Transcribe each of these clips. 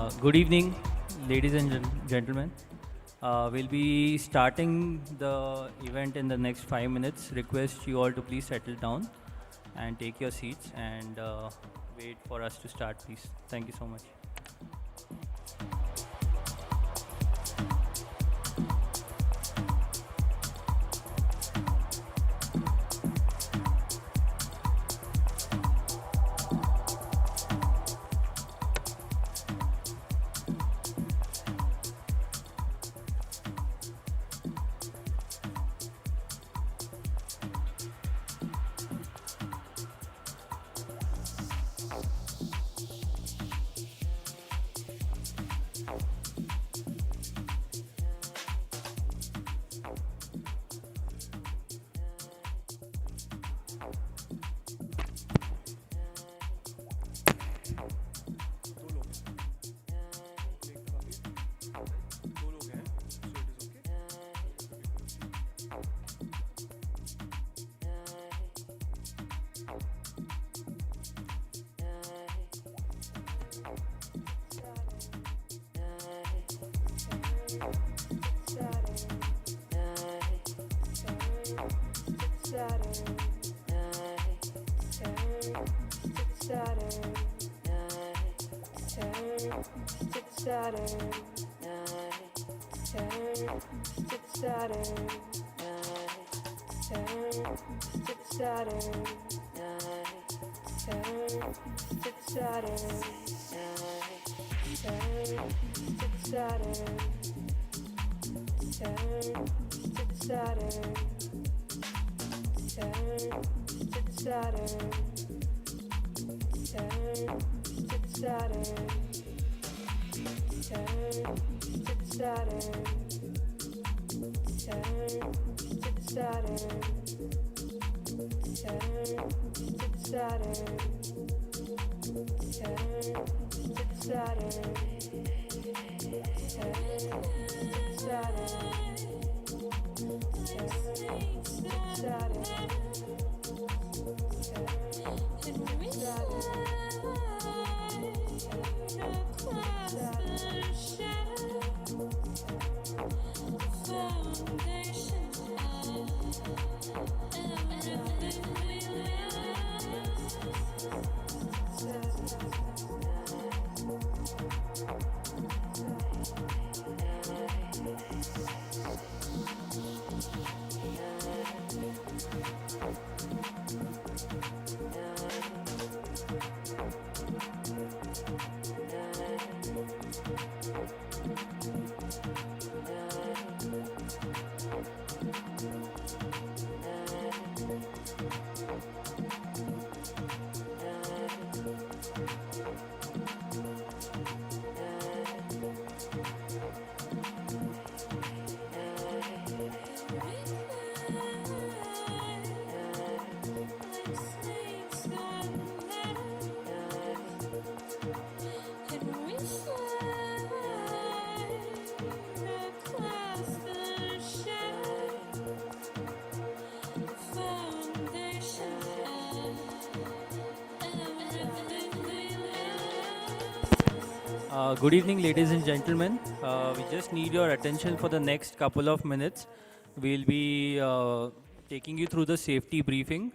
Good evening, ladies and gentlemen. We'll be starting the event in the next 5 minutes. Request you all to please settle down and take your seats and wait for us to start, please. Thank you so much. Good evening, ladies and gentlemen. We just need your attention for the next couple of minutes. We'll be taking you through the safety briefing.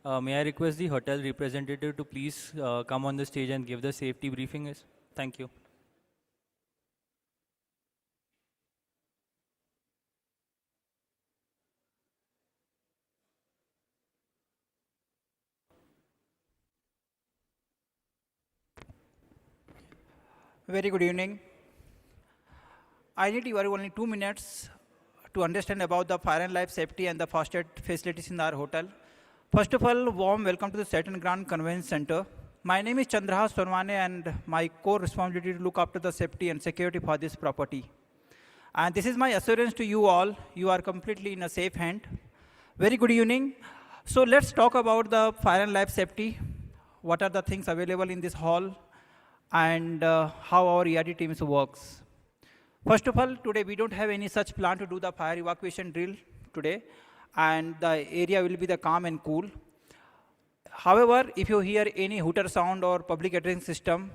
May I request the hotel representative to please come on the stage and give the safety briefing? Thank you. Very good evening. I need your only 2 minutes to understand about the fire and life safety and the first aid facilities in our hotel. First of all, warm welcome to the Saturn Grand Convention Center. My name is Chandraha Sonwane and my core responsibility to look after the safety and security for this property. And this is my assurance to you all, you are completely in a safe hand. Very good evening. So let's talk about the fire and life safety. What are the things available in this hall? And how our ERD teams works. First of all, today we don't have any such plan to do the fire evacuation drill today, and the area will be the calm and cool. However, if you hear any hooter sound or public addressing system,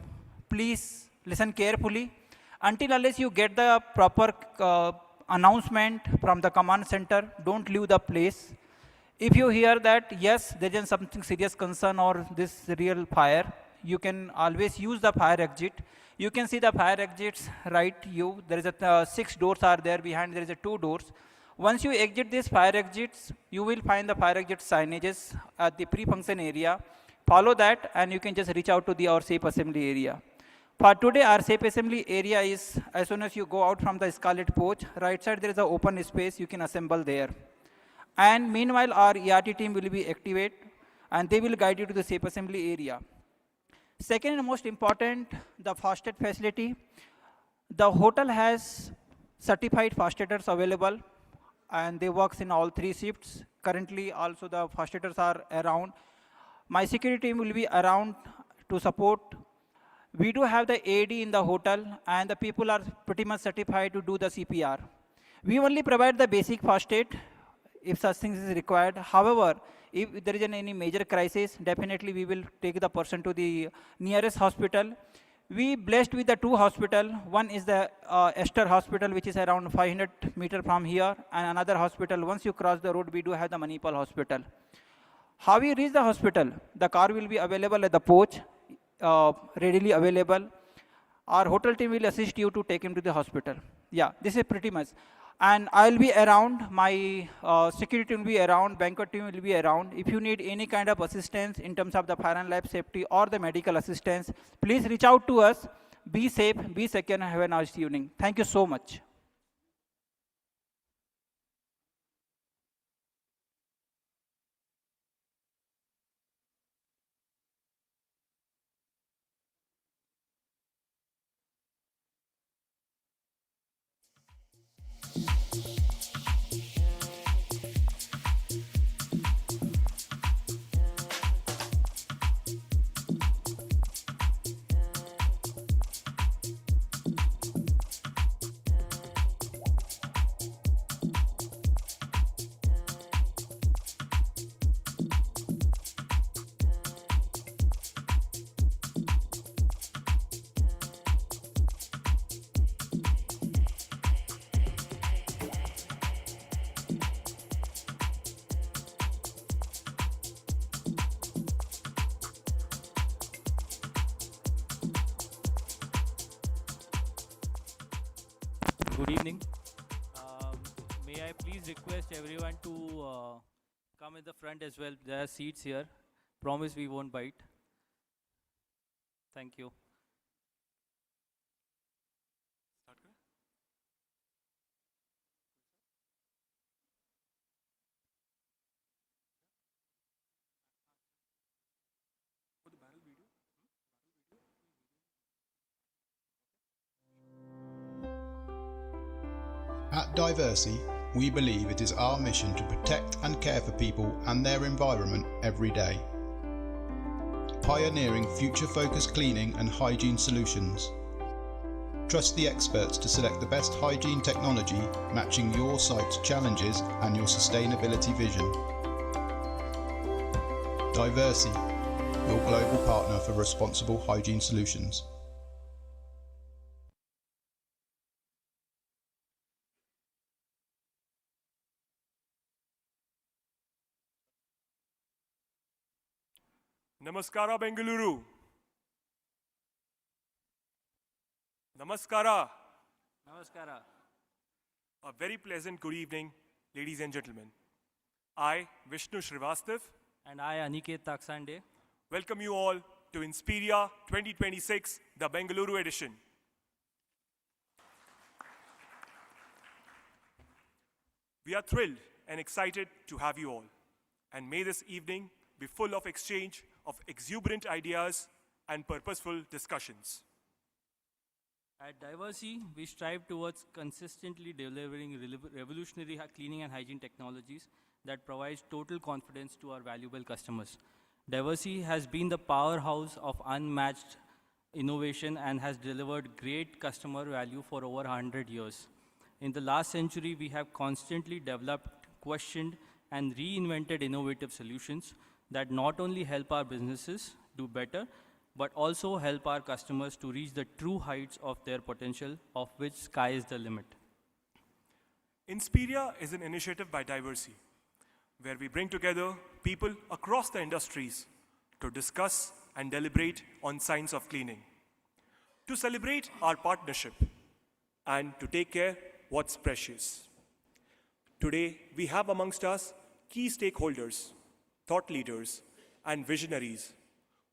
please listen carefully. Until unless you get the proper announcement from the command center, don't leave the place. If you hear that, yes, there is something serious concern or this real fire, you can always use the fire exit. You can see the fire exits right you. There is a 6 doors are there behind. There is a 2 doors. Once you exit these fire exits, you will find the fire exit signages at the pre-function area. Follow that, and you can just reach out to the our safe assembly area. For today, our safe assembly area is as soon as you go out from the Scarlet porch, right side there is an open space. You can assemble there. And meanwhile, our ERT team will be activate and they will guide you to the safe assembly area. Second and most important, the fast aid facility. The hotel has certified fast aiders available and they works in all 3 shifts. Currently, also the fast aiders are around. My security team will be around to support. We do have the AD in the hotel and the people are pretty much certified to do the CPR. We only provide the basic first aid if such things is required. However, if there is any major crisis, definitely we will take the person to the nearest hospital. We blessed with the 2 hospital. One is the Esther Hospital, which is around 500 meter from here, and another hospital. Once you cross the road, we do have the Manipal Hospital. How we reach the hospital? The car will be available at the porch, readily available. Our hotel team will assist you to take him to the hospital. Yeah, this is pretty much. And I'll be around, my security will be around, banquet team will be around. If you need any kind of assistance in terms of the fire and life safety or the medical assistance, please reach out to us. Be safe, be secure, and have a nice evening. Thank you so much. Good evening. Um, may I please request everyone to come in the front as well? There are seats here. Promise we won't bite. Thank you. At Diversi, we believe it is our mission to protect and care for people and their environment every day. Pioneering future-focused cleaning and hygiene solutions. Trust the experts to select the best hygiene technology matching your site's challenges and your sustainability vision. Diversi, your global partner for responsible hygiene solutions. Namaskara, Bengaluru. Namaskara. Namaskara. A very pleasant good evening, ladies and gentlemen. I, Vishnu Srivastav, And I, Aniket Taksande. welcome you all to Inspiria 2026, the Bengaluru edition. We are thrilled and excited to have you all. And may this evening be full of exchange of exuberant ideas and purposeful discussions. At Diversi, we strive towards consistently delivering revolutionary cleaning and hygiene technologies that provides total confidence to our valuable customers. Diversi has been the powerhouse of unmatched innovation and has delivered great customer value for over 100 years. In the last century, we have constantly developed, questioned, and reinvented innovative solutions that not only help our businesses do better, but also help our customers to reach the true heights of their potential, of which sky is the limit. Inspiria is an initiative by Diversi, where we bring together people across the industries to discuss and deliberate on science of cleaning, to celebrate our partnership, and to take care what's precious. Today, we have amongst us key stakeholders, thought leaders, and visionaries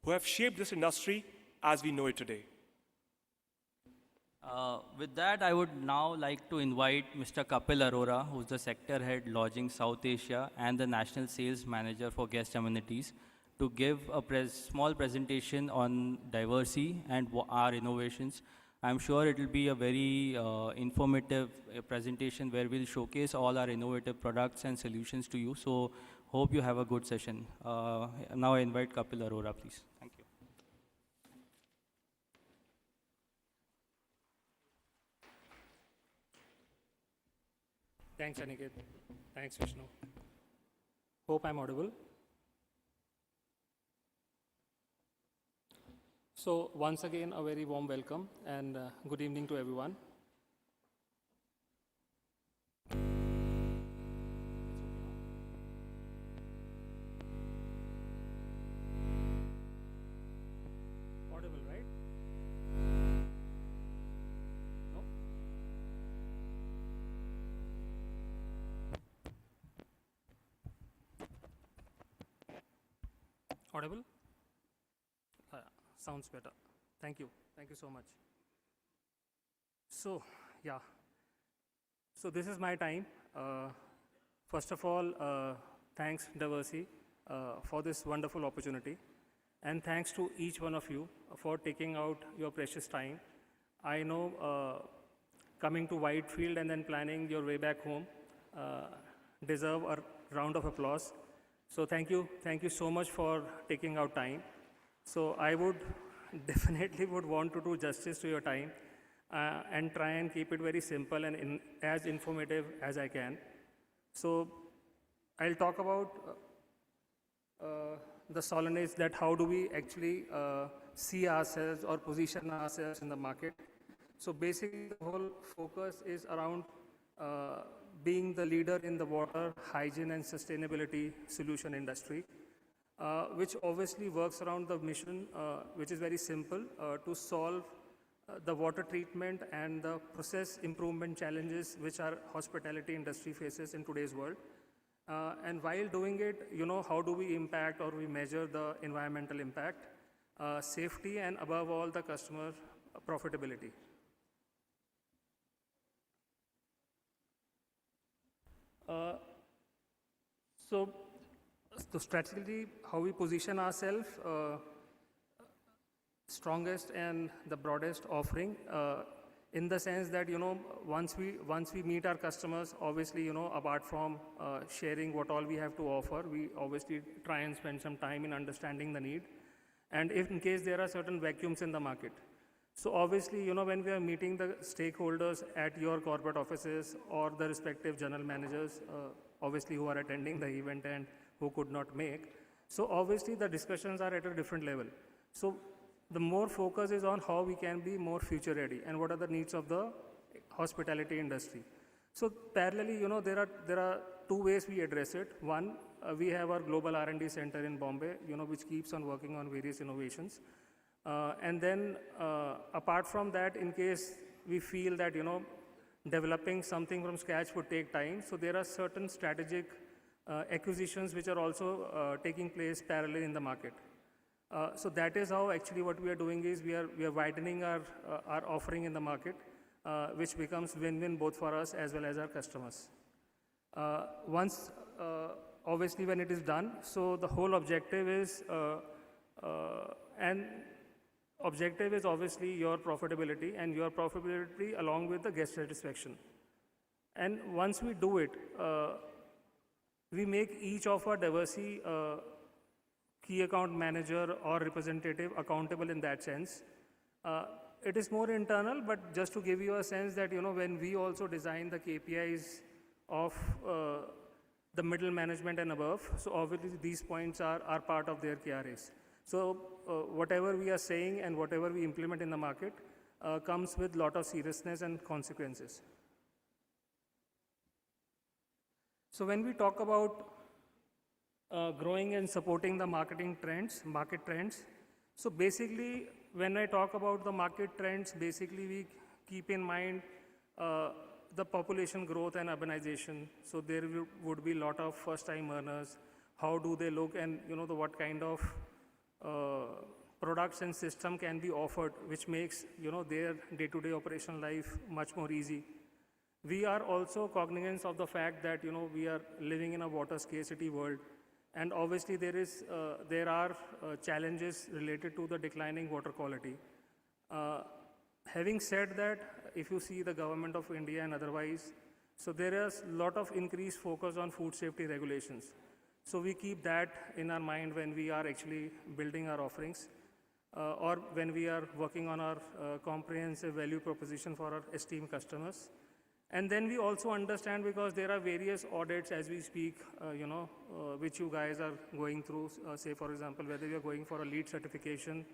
who have shaped this industry as we know it today. With that, I would now like to invite Mr. Kapil Arora, who's the Sector Head Lodging South Asia and the National Sales Manager for Guest Amenities, to give a small presentation on diversity and our innovations. I'm sure it will be a very informative presentation where we'll showcase all our innovative products and solutions to you. So hope you have a good session. Now I invite Kapil Arora, please. Thank you. Thanks, Aniket. Thanks, Vishnu. Hope I'm audible. So once again, a very warm welcome and good evening to everyone. Audible, right? No? Audible? Sounds better. Thank you. Thank you so much. So, yeah. So this is my time. First of all, thanks Diversi for this wonderful opportunity. And thanks to each one of you for taking out your precious time. I know coming to Whitefield and then planning your way back home deserve a round of applause. So thank you so much for taking out time. So I would definitely want to do justice to your time and try and keep it very simple and as informative as I can. So I'll talk about the solenoids, that how do we actually see ourselves or position ourselves in the market. So basically the whole focus is around being the leader in the water, hygiene and sustainability solution industry. Which obviously works around the mission, which is very simple, to solve the water treatment and the process improvement challenges which our hospitality industry faces in today's world. And while doing it, how do we impact or we measure the environmental impact, safety, and above all, the customer profitability. So strategically, how we position ourselves, strongest and the broadest offering, in the sense that once we meet our customers, obviously apart from sharing what all we have to offer, we obviously try and spend some time in understanding the need, and if in case there are certain vacuums in the market. So obviously when we are meeting the stakeholders at your corporate offices or the respective general managers, obviously who are attending the event and who could not make. So obviously the discussions are at a different level. So the more focus is on how we can be more future ready and what are the needs of the hospitality industry. So parallelly, there are two ways we address it. One, we have our global R&D center in Bombay, which keeps on working on various innovations. And then apart from that, in case we feel that, developing something from scratch would take time, so there are certain strategic acquisitions which are also taking place parallel in the market. So that is how actually what we are doing is we are widening our offering in the market, which becomes win-win both for us as well as our customers. Once, obviously when it is done, so the whole objective is, objective is obviously your profitability and your profitability along with the guest satisfaction. And once we do it, we make each of our diversity key account manager or representative accountable in that sense. It is more internal, but just to give you a sense that, when we also design the KPIs of the middle management and above, so obviously these points are part of their KRAs. So whatever we are saying and whatever we implement in the market comes with lot of seriousness and consequences. So when we talk about growing and supporting the market trends, so basically when I talk about the market trends, basically we keep in mind the population growth and urbanization. So there would be a lot of first-time earners. How do they look, and what kind of products and system can be offered, which makes their day-to-day operational life much more easy. We are also cognizant of the fact that we are living in a water scarcity world, and obviously there are challenges related to the declining water quality. Having said that, if you see the government of India and otherwise, so there is a lot of increased focus on food safety regulations. So we keep that in our mind when we are actually building our offerings or when we are working on our comprehensive value proposition for our esteemed customers. And then we also understand, because there are various audits as we speak, which you guys are going through, say for example, whether you are going for a LEED certification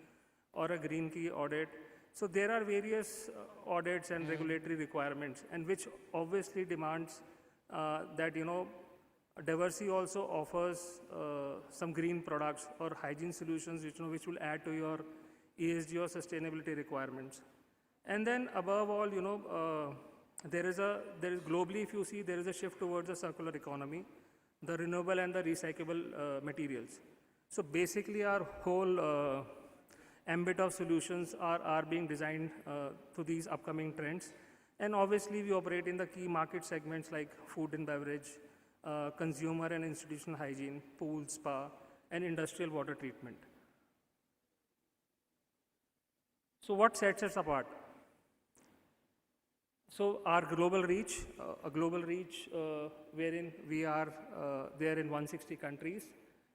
or a Green Key audit. So there are various audits and regulatory requirements, and which obviously demands that Diversey also offers some green products or hygiene solutions which will add to your ESG or sustainability requirements. And then above all, there is globally, if you see, there is a shift towards the circular economy, the renewable and the recyclable materials. So basically our whole ambit of solutions are being designed to these upcoming trends. And obviously we operate in the key market segments like food and beverage, consumer and institutional hygiene, pool, spa, and industrial water treatment. So what sets us apart? So our global reach, wherein we are there in 160 countries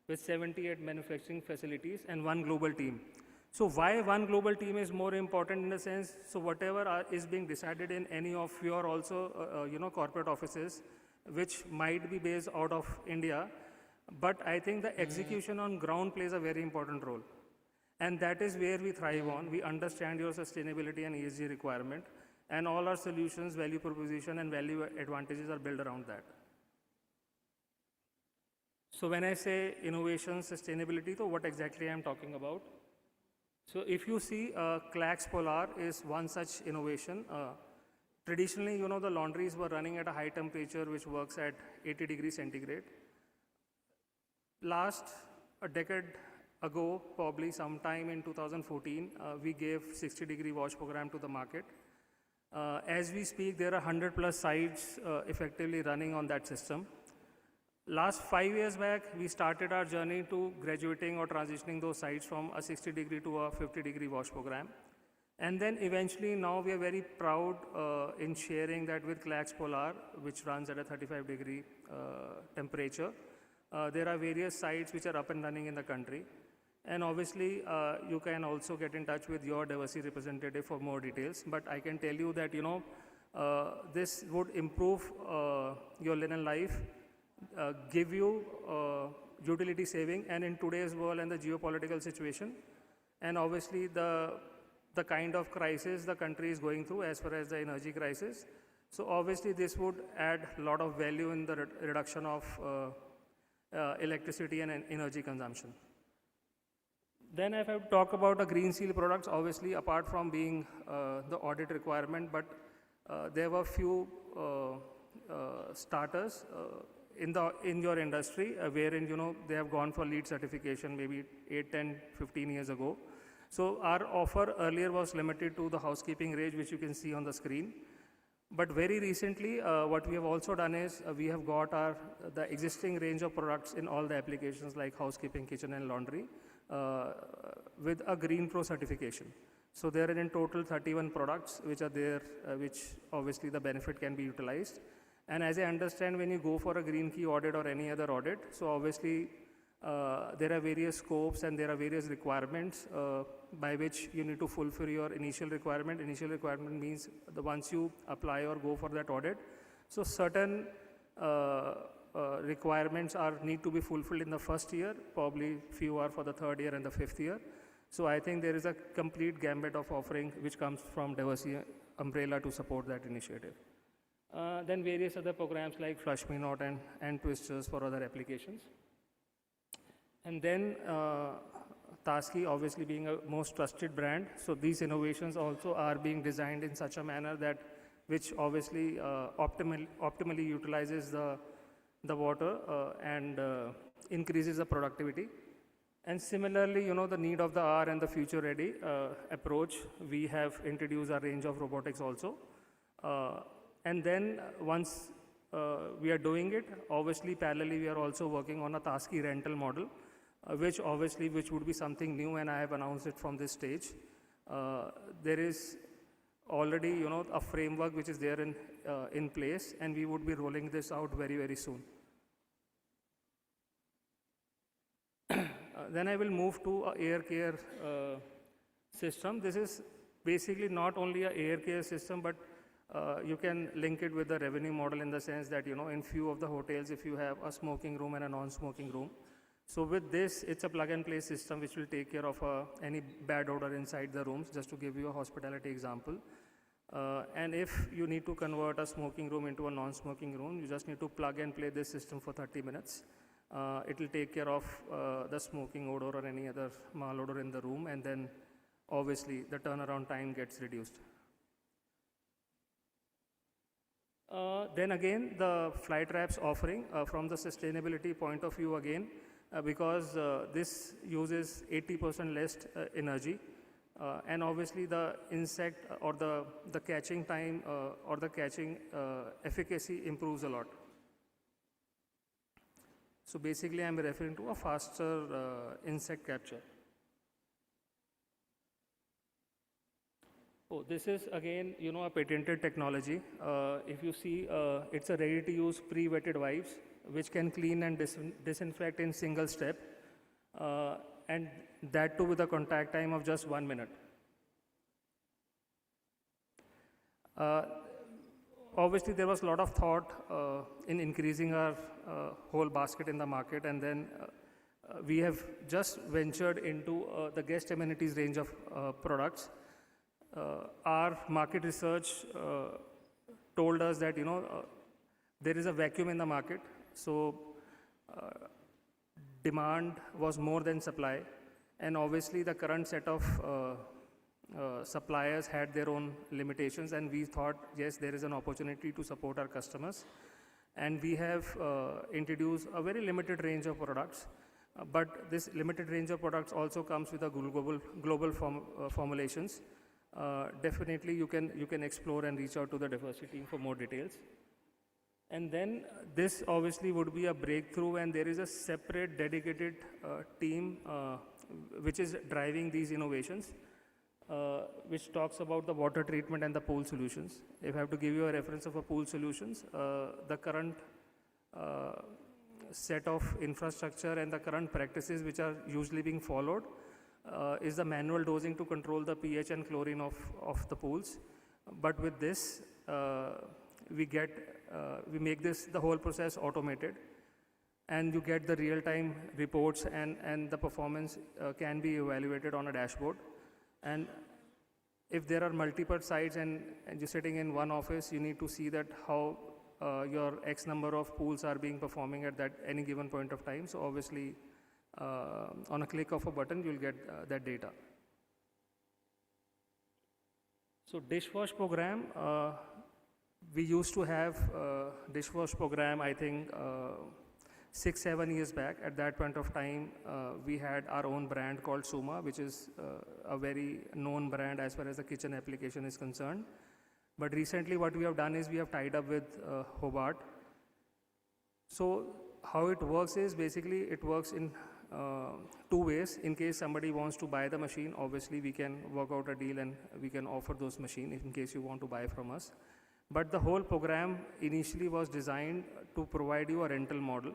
with 78 manufacturing facilities and one global team. So why one global team is more important in the sense, so whatever is being decided in any of your also, corporate offices, which might be based out of India, but I think the execution on ground plays a very important role. And that is where we thrive on. We understand your sustainability and ESG requirement, and all our solutions, value proposition, and value advantages are built around that. So when I say innovation, sustainability, so what exactly I am talking about? So if you see, Clax Polar is one such innovation. Traditionally, the laundries were running at a high temperature, which works at 80 degrees centigrade. A decade ago, probably sometime in 2014, we gave 60-degree wash program to the market. As we speak, there are 100 plus sites effectively running on that system. Last 5 years back, we started our journey to graduating or transitioning those sites from a 60-degree to a 50-degree wash program. And then eventually now we are very proud in sharing that with Clax Polar, which runs at a 35-degree temperature. There are various sites which are up and running in the country. And obviously, you can also get in touch with your Diversey representative for more details. But I can tell you that, this would improve your linen life, give you utility saving, and in today's world and the geopolitical situation, and obviously the kind of crisis the country is going through as far as the energy crisis. So obviously this would add a lot of value in the reduction of electricity and energy consumption. Then if I talk about the green seal products, obviously apart from being the audit requirement, but there were few starters in your industry wherein they have gone for LEED certification maybe 8, 10, 15 years ago. So our offer earlier was limited to the housekeeping range, which you can see on the screen. But very recently, what we have also done is we have got the existing range of products in all the applications like housekeeping, kitchen, and laundry with a Green Pro certification. So there are in total 31 products which are there, which obviously the benefit can be utilized. And as I understand, when you go for a Green Key audit or any other audit, so obviously there are various scopes and there are various requirements by which you need to fulfill your initial requirement. Initial requirement means once you apply or go for that audit, so certain requirements need to be fulfilled in the first year, probably few are for the third year and the fifth year. So I think there is a complete gambit of offering which comes from diversity umbrella to support that initiative. Then various other programs like Flush Me Not and Twisters for other applications. And then Taski obviously being a most trusted brand, so these innovations also are being designed in such a manner that which obviously optimally utilizes the water and increases the productivity. And similarly, the need of the hour and the future ready approach, we have introduced a range of robotics also. And then once we are doing it, obviously parallelly we are also working on a Taski rental model, which would be something new, and I have announced it from this stage. There is already a framework which is there in place, and we would be rolling this out very, very soon. Then I will move to a air care system. This is basically not only an air care system, but you can link it with the revenue model in the sense that, in few of the hotels, if you have a smoking room and a non-smoking room. So with this, it's a plug and play system which will take care of any bad odor inside the rooms, just to give you a hospitality example. And if you need to convert a smoking room into a non-smoking room, you just need to plug and play this system for 30 minutes. It will take care of the smoking odor or any other malodor in the room, and then obviously the turnaround time gets reduced. Then again, the fly traps offering from the sustainability point of view again, because this uses 80% less energy, and obviously the insect or the catching time or the catching efficacy improves a lot. So basically I'm referring to a faster insect capture. Oh, this is again, a patented technology. If you see, it's a ready-to-use pre-wetted wipes, which can clean and disinfect in single step, and that too with a contact time of just 1 minute. Obviously, there was a lot of thought in increasing our whole basket in the market, and then we have just ventured into the guest amenities range of products. Our market research told us that there is a vacuum in the market, so demand was more than supply, and obviously the current set of suppliers had their own limitations, and we thought, yes, there is an opportunity to support our customers, and we have introduced a very limited range of products, but this limited range of products also comes with a global formulations. Definitely you can explore and reach out to the diversity team for more details. And then this obviously would be a breakthrough, and there is a separate dedicated team which is driving these innovations, which talks about the water treatment and the pool solutions. If I have to give you a reference of a pool solutions, the current set of infrastructure and the current practices which are usually being followed is the manual dosing to control the pH and chlorine of the pools. But with this, we make the whole process automated, and you get the real-time reports, and the performance can be evaluated on a dashboard. And if there are multiple sites and you're sitting in one office, you need to see that how your X number of pools are being performing at that any given point of time. So obviously, on a click of a button, you'll get that data. So dishwash program, we used to have dishwash program, I think 6-7 years back. At that point of time, we had our own brand called Suma, which is a very known brand as far as the kitchen application is concerned. But recently what we have done is we have tied up with Hobart. So how it works is basically it works in two ways. In case somebody wants to buy the machine, obviously we can work out a deal and we can offer those machines in case you want to buy from us. But the whole program initially was designed to provide you a rental model,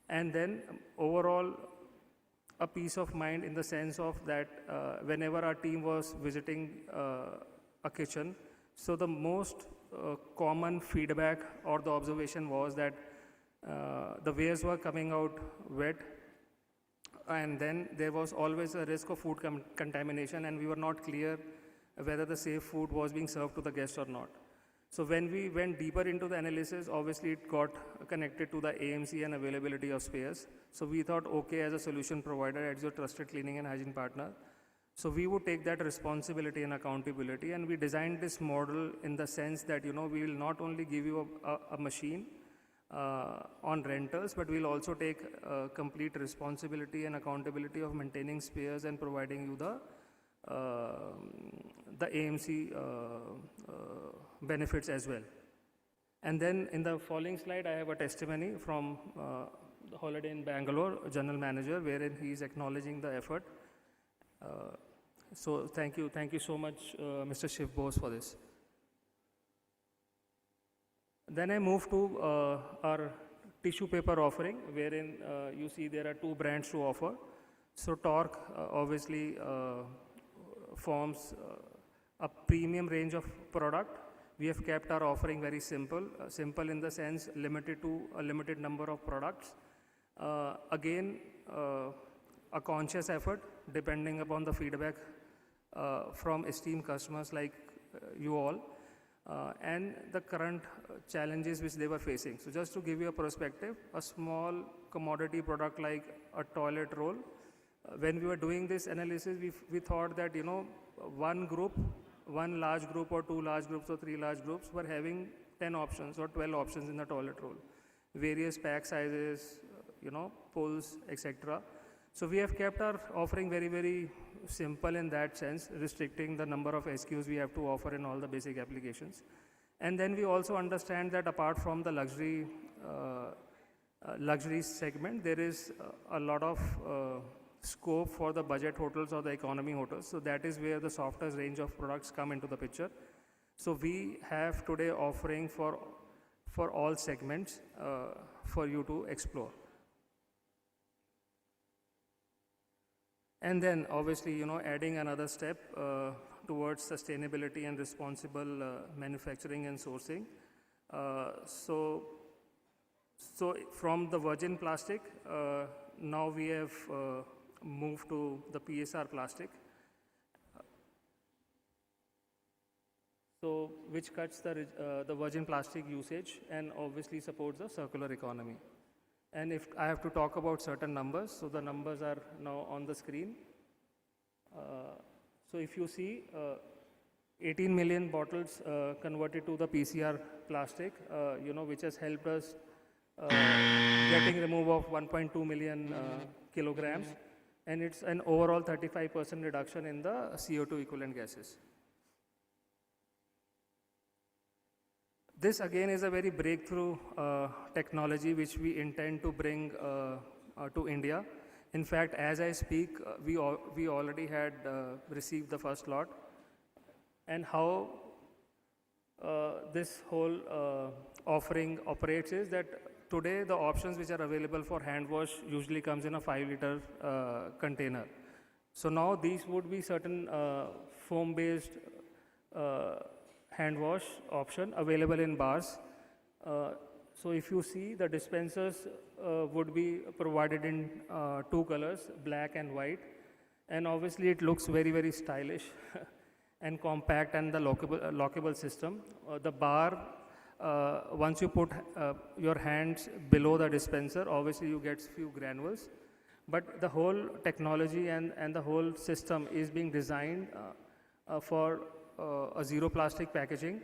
and then overall a peace of mind in the sense of that whenever our team was visiting a kitchen, so the most common feedback or the observation was that The wares were coming out wet, and then there was always a risk of food contamination, and we were not clear whether the safe food was being served to the guest or not. So when we went deeper into the analysis, obviously it got connected to the AMC and availability of spares. So we thought, okay, as a solution provider, as your trusted cleaning and hygiene partner, so we would take that responsibility and accountability, and we designed this model in the sense that, we will not only give you a machine on rentals, but we'll also take complete responsibility and accountability of maintaining spares and providing you the AMC benefits as well. And then in the following slide, I have a testimony from the Holiday in Bangalore general manager, wherein he is acknowledging the effort. So thank you so much, Mr. Shiv Bose, for this. Then I move to our tissue paper offering, wherein you see there are two brands to offer. So Torque obviously forms a premium range of product. We have kept our offering very simple, simple in the sense limited to a limited number of products. Again, a conscious effort depending upon the feedback from esteemed customers like you all, and the current challenges which they were facing. So just to give you a perspective, a small commodity product like a toilet roll, when we were doing this analysis, we thought that, one large group or two large groups or three large groups were having 10 options or 12 options in the toilet roll, various pack sizes, pulls, etc. So we have kept our offering very, very simple in that sense, restricting the number of SKUs we have to offer in all the basic applications. And then we also understand that apart from the luxury segment, there is a lot of scope for the budget hotels or the economy hotels. So that is where the softest range of products come into the picture. So we have today offering for all segments for you to explore. And then obviously, adding another step towards sustainability and responsible manufacturing and sourcing. So from the virgin plastic, now we have moved to the PSR plastic. So which cuts the virgin plastic usage and obviously supports the circular economy. And if I have to talk about certain numbers, so the numbers are now on the screen. So if you see 18 million bottles converted to the PCR plastic, which has helped us getting remove of 1.2 million kilograms, and it's an overall 35% reduction in the CO2 equivalent gases. This again is a very breakthrough technology which we intend to bring to India. In fact, as I speak, we already had received the first lot. And how this whole offering operates is that today the options which are available for hand wash usually comes in a 5-liter container. So now these would be certain foam-based hand wash option available in bars. So if you see, the dispensers would be provided in two colors, black and white. And obviously it looks very, very stylish and compact, and the lockable system. The bar, once you put your hands below the dispenser, obviously you get few granules. But the whole technology and the whole system is being designed for a zero plastic packaging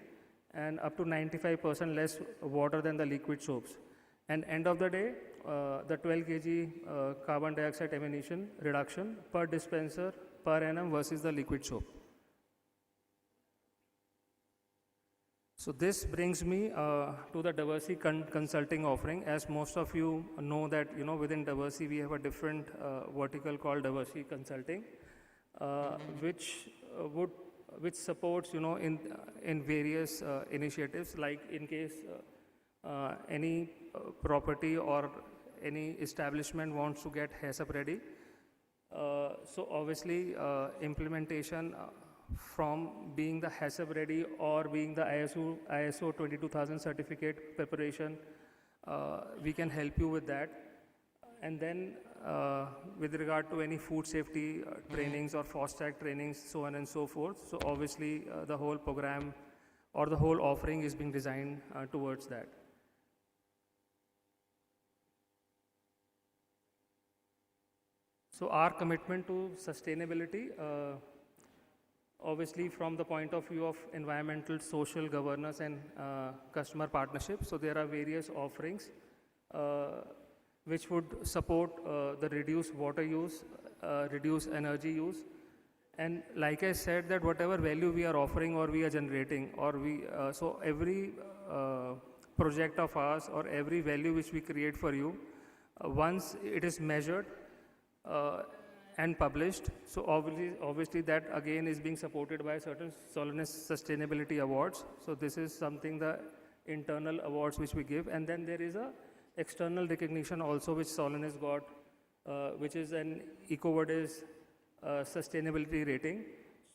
and up to 95% less water than the liquid soaps. And end of the day, the 12 kg carbon dioxide emission reduction per dispenser per annum versus the liquid soap. So this brings me to the Diversity consulting offering. As most of you know that, within Diversity we have a different vertical called Diversity Consulting, which supports, in various initiatives, like in case any property or any establishment wants to get HACCP ready. So obviously implementation from being the HACCP ready or being the ISO 22000 certificate preparation we can help you with that. And then with regard to any food safety trainings or FOSTAC trainings, so on and so forth. So obviously the whole program or the whole offering is being designed towards that. So our commitment to sustainability, obviously from the point of view of environmental, social governance and customer partnership. So there are various offerings which would support the reduced water use, reduced energy use. And like I said, that whatever value we are offering or we are generating, or so every project of ours or every value which we create for you, once it is measured and published, so obviously that again is being supported by certain Solinus Sustainability Awards. So this is something, the internal awards which we give, and then there is a external recognition also which Solinus got, which is an EcoVadis sustainability rating.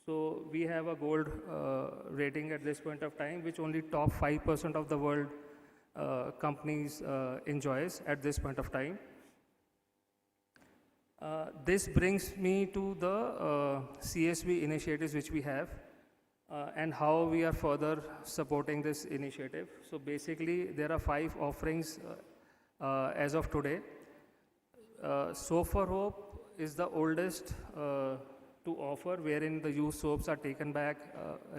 So we have a gold rating at this point of time, which only top 5% of the world companies enjoys at this point of time. This brings me to the CSV initiatives which we have and how we are further supporting this initiative. So basically there are 5 offerings as of today. Soap for Hope is the oldest to offer, wherein the used soaps are taken back,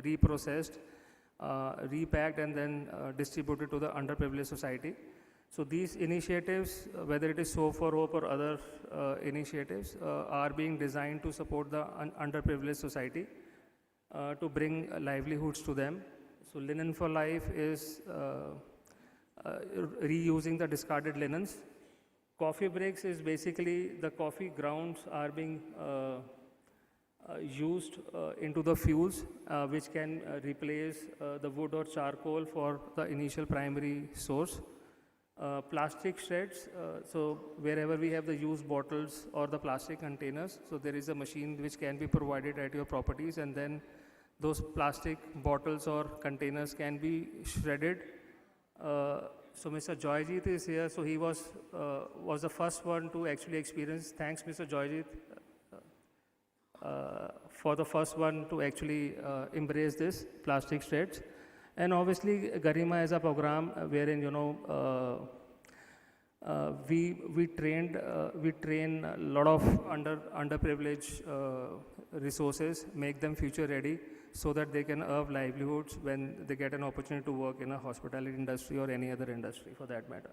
reprocessed, repacked and then distributed to the underprivileged society. So these initiatives, whether it is Soap for Hope or other initiatives, are being designed to support the underprivileged society, to bring livelihoods to them. So Linen for Life is reusing the discarded linens. Coffee breaks is basically the coffee grounds are being used into the fuels, which can replace the wood or charcoal for the initial primary source. Plastic shreds, so wherever we have the used bottles or the plastic containers, so there is a machine which can be provided at your properties, and then those plastic bottles or containers can be shredded. So Mr. Joyjit is here, so he was the first one to actually experience. Thanks Mr. Joyjit for the first one to actually embrace this plastic shreds. And obviously Garima is a program wherein, you know, we train a lot of underprivileged resources, make them future ready so that they can earn livelihoods when they get an opportunity to work in a hospitality industry or any other industry for that matter.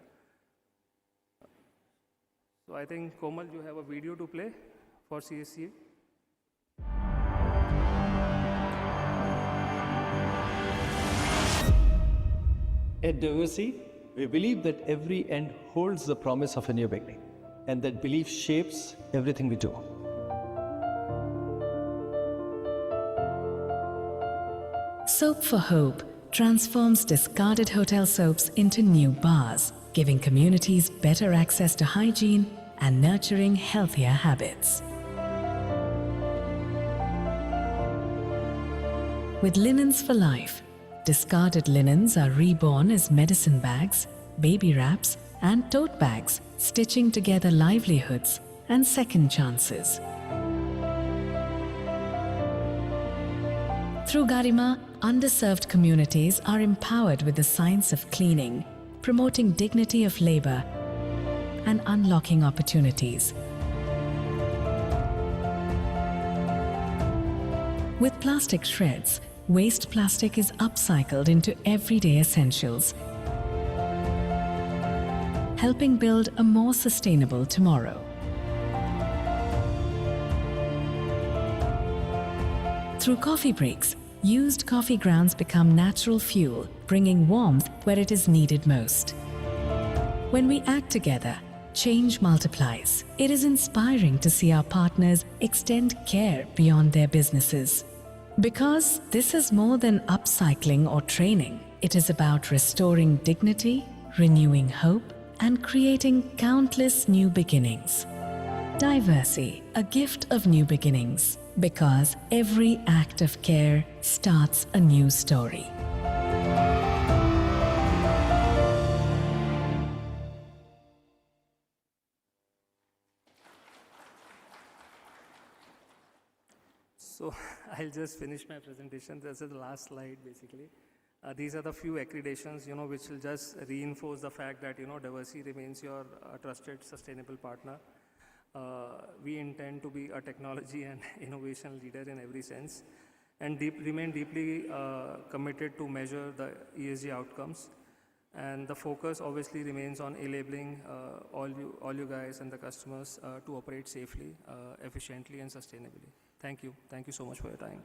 So I think Komal, you have a video to play for CSC. At Diversity, we believe that every end holds the promise of a new beginning, and that belief shapes everything we do. Soap for Hope transforms discarded hotel soaps into new bars, giving communities better access to hygiene and nurturing healthier habits. With Linens for Life, discarded linens are reborn as medicine bags, baby wraps, and tote bags, stitching together livelihoods and second chances. Through Garima, underserved communities are empowered with the science of cleaning, promoting dignity of labor and unlocking opportunities. With plastic shreds, waste plastic is upcycled into everyday essentials, helping build a more sustainable tomorrow. Through coffee breaks, used coffee grounds become natural fuel, bringing warmth where it is needed most. When we act together, change multiplies. It is inspiring to see our partners extend care beyond their businesses. Because this is more than upcycling or training. It is about restoring dignity, renewing hope, and creating countless new beginnings. Diversity, a gift of new beginnings. Because every act of care starts a new story. So I'll just finish my presentation. This is the last slide, basically. These are the few accreditations, which will just reinforce the fact that, Diversity remains your trusted, sustainable partner. We intend to be a technology and innovation leader in every sense, and remain deeply committed to measure the ESG outcomes. And the focus obviously remains on enabling all you guys and the customers to operate safely, efficiently, and sustainably. Thank you. Thank you so much for your time.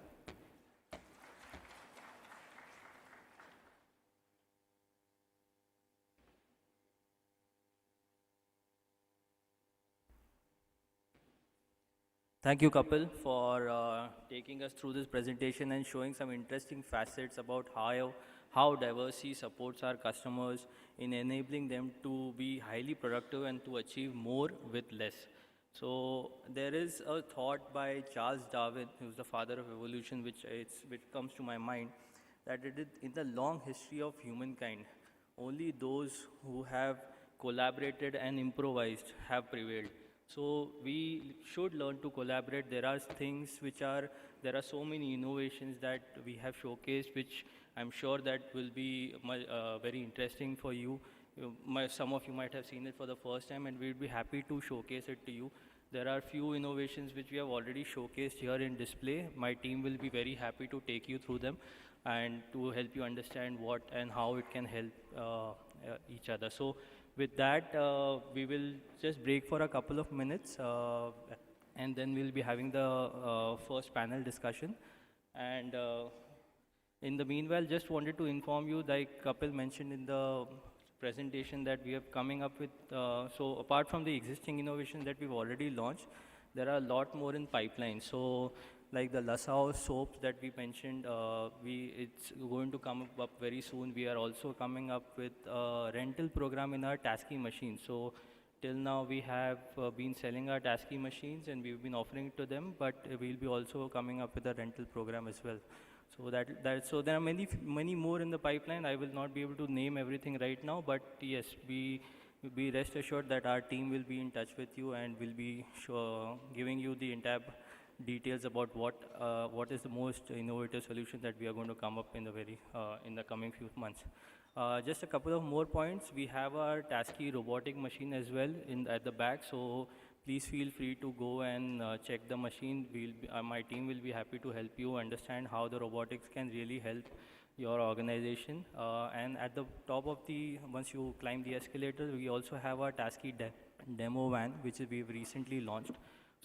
Thank you, Kapil, for taking us through this presentation and showing some interesting facets about how Diversity supports our customers in enabling them to be highly productive and to achieve more with less. So there is a thought by Charles Darwin, who's the father of evolution, which comes to my mind, that it is in the long history of humankind, only those who have collaborated and improvised have prevailed. So we should learn to collaborate. There are there are so many innovations that we have showcased, which I'm sure that will be very interesting for you. Some of you might have seen it for the first time, and we'd be happy to showcase it to you. There are few innovations which we have already showcased here in display. My team will be very happy to take you through them and to help you understand what and how it can help each other. So with that, we will just break for a couple of minutes, and then we'll be having the first panel discussion. And in the meanwhile, just wanted to inform you, like Kapil mentioned in the presentation, that we are coming up with, so apart from the existing innovations that we've already launched, there are a lot more in pipeline. So like the Lasao soaps that we mentioned, it's going to come up very soon. We are also coming up with a rental program in our Tasky machines. So till now we have been selling our Tasky machines and we've been offering it to them, but we'll be also coming up with a rental program as well. So there are many more in the pipeline. I will not be able to name everything right now, but yes, be rest assured that our team will be in touch with you and will be giving you the entire details about what is the most innovative solution that we are going to come up in the coming few months. Just a couple of more points. We have our Tasky robotic machine as well at the back, so please feel free to go and check the machine. My team will be happy to help you understand how the robotics can really help your organization. And at the top of once you climb the escalator, we also have our Tasky demo van, which we've recently launched.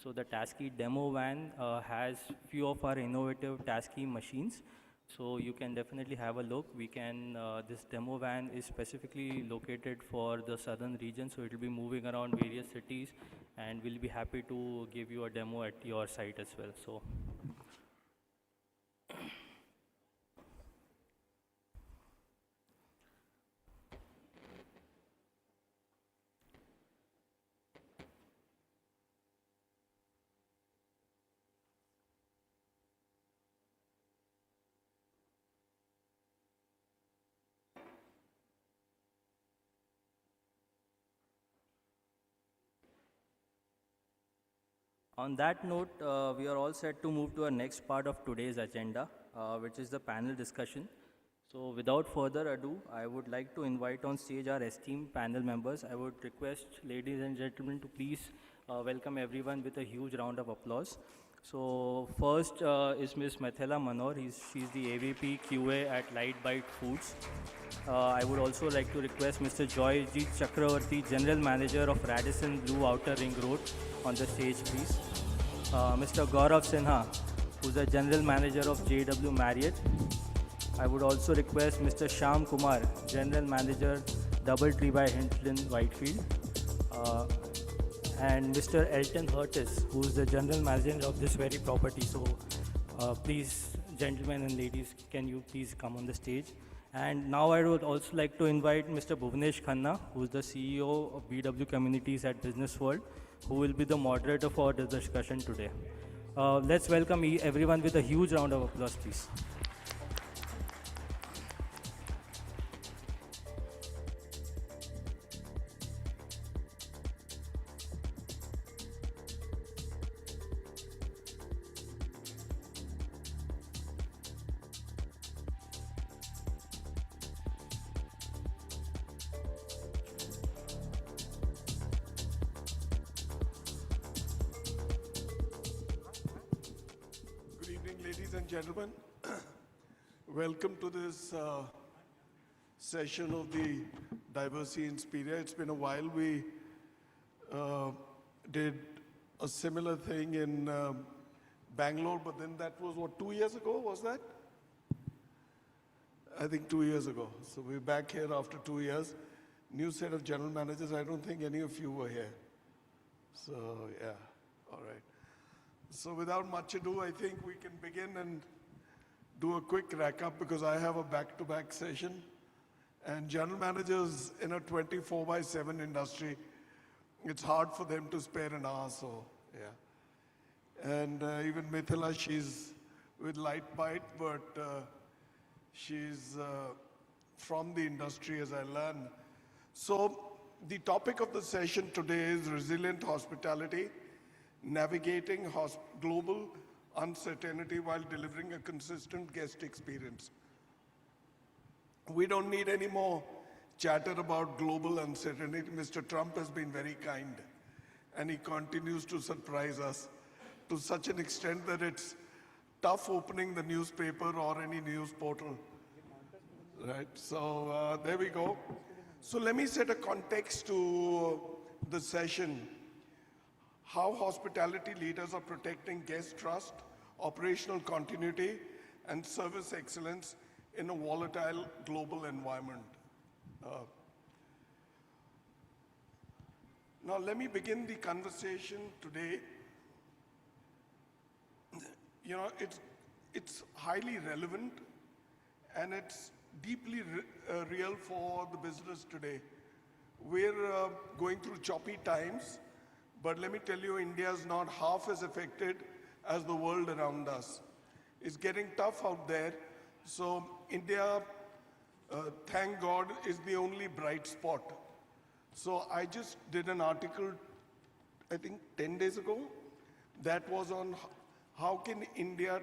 So the Tasky demo van has few of our innovative Tasky machines. So you can definitely have a look. This demo van is specifically located for the southern region, so it will be moving around various cities, and we'll be happy to give you a demo at your site as well. So. On that note, we are all set to move to our next part of today's agenda, which is the panel discussion. So without further ado, I would like to invite on stage our esteemed panel members. I would request ladies and gentlemen to please welcome everyone with a huge round of applause. So first is Ms. Methela Manor. She's the AVP QA at Lightbite Foods. I would also like to request Mr. Joyjit Chakravarti, General Manager of Radisson Blue Outer Ring Road, on the stage, please. Mr. Gaurav Sinha, who's the General Manager of JW Marriott. I would also request Mr. Shyam Kumar, General Manager, Doubletree by Hinton Whitefield. And Mr. Elton Hurtis, who's the General Manager of this very property. So please, gentlemen and ladies, can you please come on the stage? And now I would also like to invite Mr. Bhuvnesh Khanna, who's the CEO of BW Communities at Business World, who will be the moderator for the discussion today. Let's welcome everyone with a huge round of applause, please. Ladies and gentlemen, welcome to this session of the Diversity Inspiria. It's been a while. We did a similar thing in Bangalore, but then that was, what, 2 years ago, was that? I think 2 years ago. So we're back here after 2 years. New set of general managers. I don't think any of you were here. So, yeah, all right. So without much ado, I think we can begin and do a quick rack-up because I have a back-to-back session. And general managers in a 24/7 industry, it's hard for them to spare an hour, so yeah. And even Mithila, she's with Light Bite, but she's from the industry as I learn. So the topic of the session today is resilient hospitality, navigating global uncertainty while delivering a consistent guest experience. We don't need any more chatter about global uncertainty. Mr. Trump has been very kind, and he continues to surprise us to such an extent that it's tough opening the newspaper or any news portal. Right, so there we go. So let me set a context to the session. How hospitality leaders are protecting guest trust, operational continuity, and service excellence in a volatile global environment. Now let me begin the conversation today. You know, it's highly relevant and it's deeply real for the business today. We're going through choppy times, but let me tell you, India is not half as affected as the world around us. It's getting tough out there. So India, thank God, is the only bright spot. So I just did an article, I think 10 days ago, that was on how can India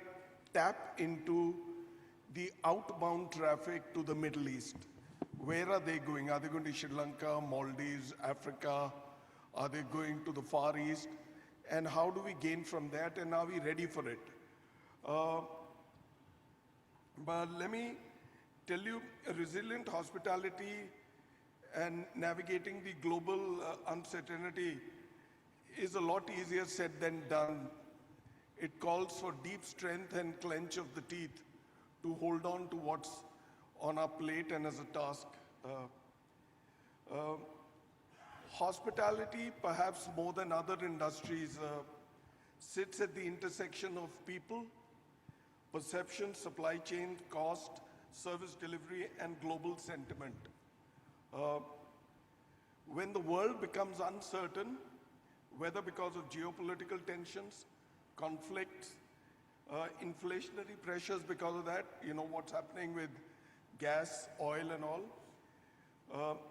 tap into the outbound traffic to the Middle East. Where are they going? Are they going to Sri Lanka, Maldives, Africa? Are they going to the Far East? And how do we gain from that? And are we ready for it? But let me tell you, resilient hospitality and navigating the global uncertainty is a lot easier said than done. It calls for deep strength and clench of the teeth to hold on to what's on our plate and as a task. Hospitality, perhaps more than other industries, sits at the intersection of people, perception, supply chain, cost, service delivery, and global sentiment. When the world becomes uncertain, whether because of geopolitical tensions, conflicts, inflationary pressures because of that, you know what's happening with gas, oil and all,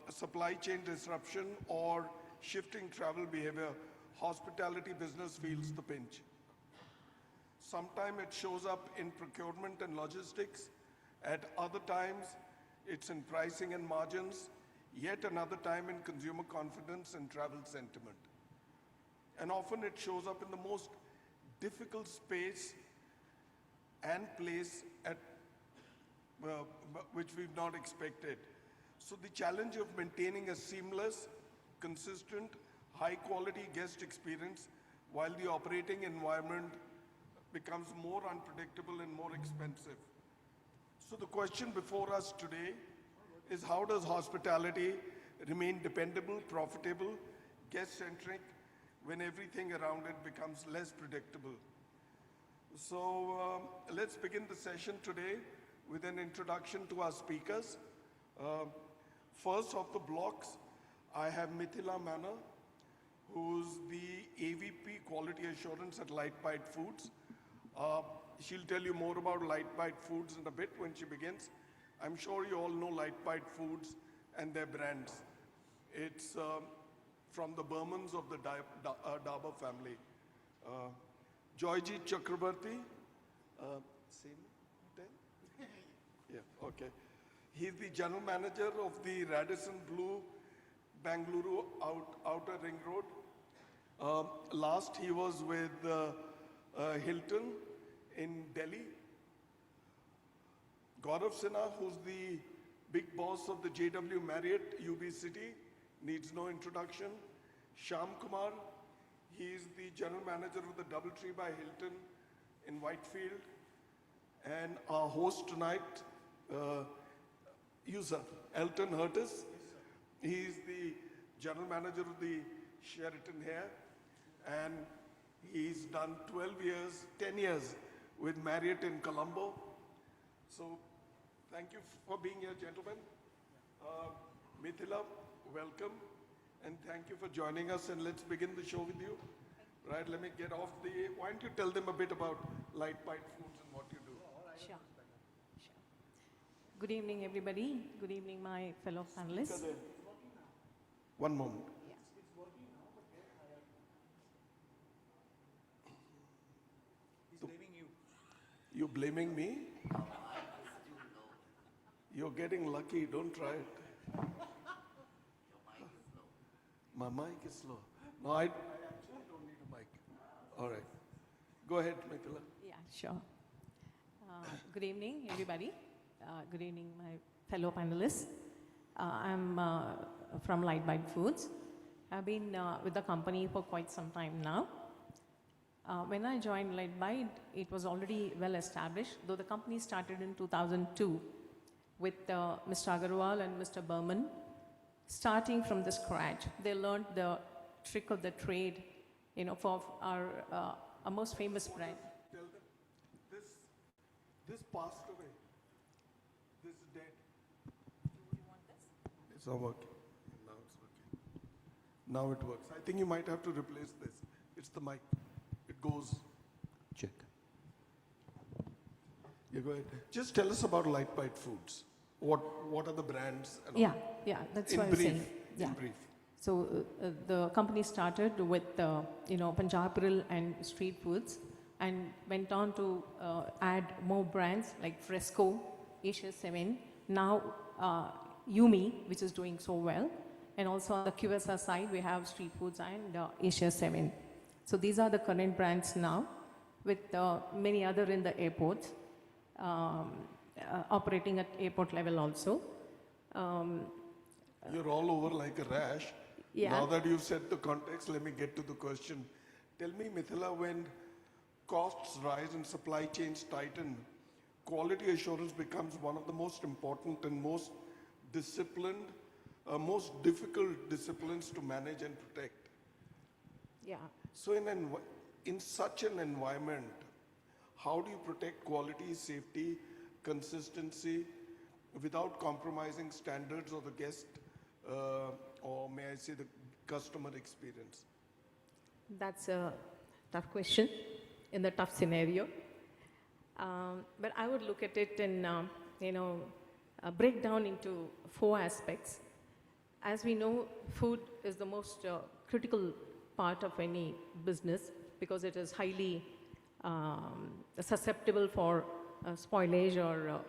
supply chain disruption or shifting travel behavior, hospitality business feels the pinch. Sometimes it shows up in procurement and logistics. At other times, it's in pricing and margins. Yet another time in consumer confidence and travel sentiment. And often it shows up in the most difficult space and place at which we've not expected. So the challenge of maintaining a seamless, consistent, high-quality guest experience while the operating environment becomes more unpredictable and more expensive. So the question before us today is how does hospitality remain dependable, profitable, guest-centric when everything around it becomes less predictable? So let's begin the session today with an introduction to our speakers. First of the blocks, I have Mithila Manna, who's the AVP Quality Assurance at Light Bite Foods. She'll tell you more about Light Bite Foods in a bit when she begins. I'm sure you all know Light Bite Foods and their brands. It's from the Burmans of the Dabur family. Joyji Chakrabarti, same hotel? Yeah, okay. He's the general manager of the Radisson Blu Bangalore Outer Ring Road. Last he was with Hilton in Delhi, Gaurav Sinha, who's the big boss of the JW Marriott UB City, needs no introduction. Sham Kumar, he is the general manager of the Doubletree by Hilton in Whitefield. And our host tonight, you sir, Elton Hurtis. He is the general manager of the Sheraton here. And he's done 12 years, 10 years with Marriott in Colombo. So thank you for being here, gentlemen. Mithila, welcome. And thank you for joining us. And let's begin the show with you. Right, let me get off the, why don't you tell them a bit about Light Bite Foods and what you do? Sure. Good evening, everybody. Good evening, my fellow panelists. One moment. He's blaming you. You're blaming me? You're getting lucky. Don't try it. My mic is slow. No, I actually don't need a mic. All right. Go ahead, Mithila. Yeah, sure. Good evening, everybody. Good evening, my fellow panelists. I'm from Light Bite Foods. I've been with the company for quite some time now. When I joined Light Bite, it was already well established, though the company started in 2002 with Mr. Agarwal and Mr. Berman. Starting from the scratch, they learned the trick of the trade, you know, for our most famous brand. Tell them, this passed away. This is dead. Do you want this? It's not working. Now it's working. Now it works. I think you might have to replace this. It's the mic. It goes. Check. You go ahead. Just tell us about Light Bite Foods. What are the brands? And all? Yeah, that's In what brief, I'm saying. Yeah. In brief. So the company started with Punjab Grill and street foods, and went on to add more brands like Fresco, Asia 7, now Yumi, which is doing so well, and also on the QSR side we have street foods and Asia 7. So these are the current brands now, with many other in the airports, operating at airport level also. You're all over like a rash. Yeah. Now that you've set the context, let me get to the question. Tell me, Mithila, when costs rise and supply chains tighten, quality assurance becomes one of the most important and most disciplined, most difficult disciplines to manage and protect. Yeah. So in such an environment, how do you protect quality, safety, consistency without compromising standards of the guest or may I say the customer experience? That's a tough question in the tough scenario. But I would look at it and, break down into 4 aspects. As we know, food is the most critical part of any business because it is highly susceptible for spoilage or,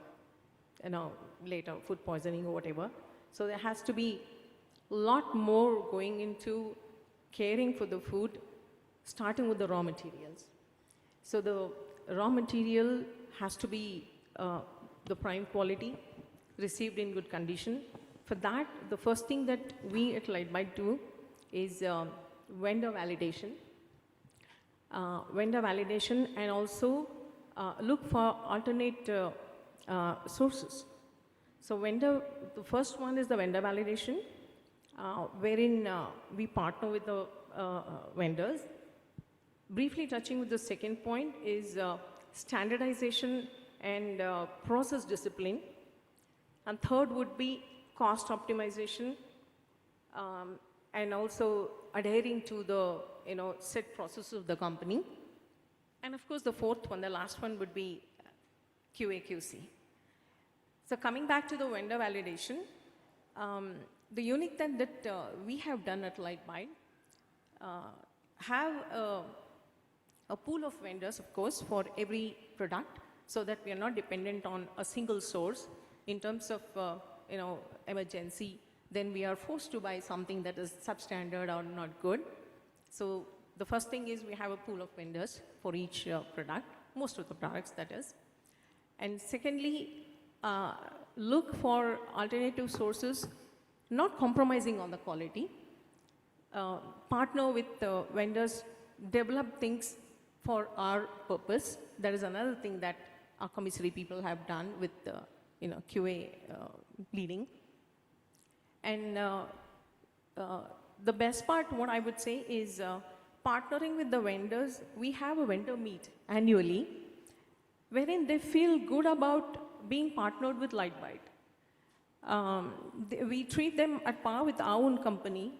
later food poisoning or whatever. So there has to be a lot more going into caring for the food, starting with the raw materials. So the raw material has to be the prime quality, received in good condition. For that, the first thing that we at Lightbite do is vendor validation. And also look for alternate sources. So the first one is the vendor validation, wherein we partner with the vendors. Briefly touching with the second point is standardization and process discipline. And third would be cost optimization and also adhering to the set processes of the company. And of course, the fourth one, the last one would be QA/QC. So coming back to the vendor validation, the unique thing that we have done at Lightbite have a pool of vendors, of course, for every product, so that we are not dependent on a single source. In terms of emergency, then we are forced to buy something that is substandard or not good. So the first thing is we have a pool of vendors for each product, most of the products that is. And secondly, look for alternative sources, not compromising on the quality, partner with vendors, develop things for our purpose. That is another thing that our commissary people have done with QA leading. And the best part, what I would say, is partnering with the vendors. We have a vendor meet annually wherein they feel good about being partnered with Lightbite. We treat them at par with our own company,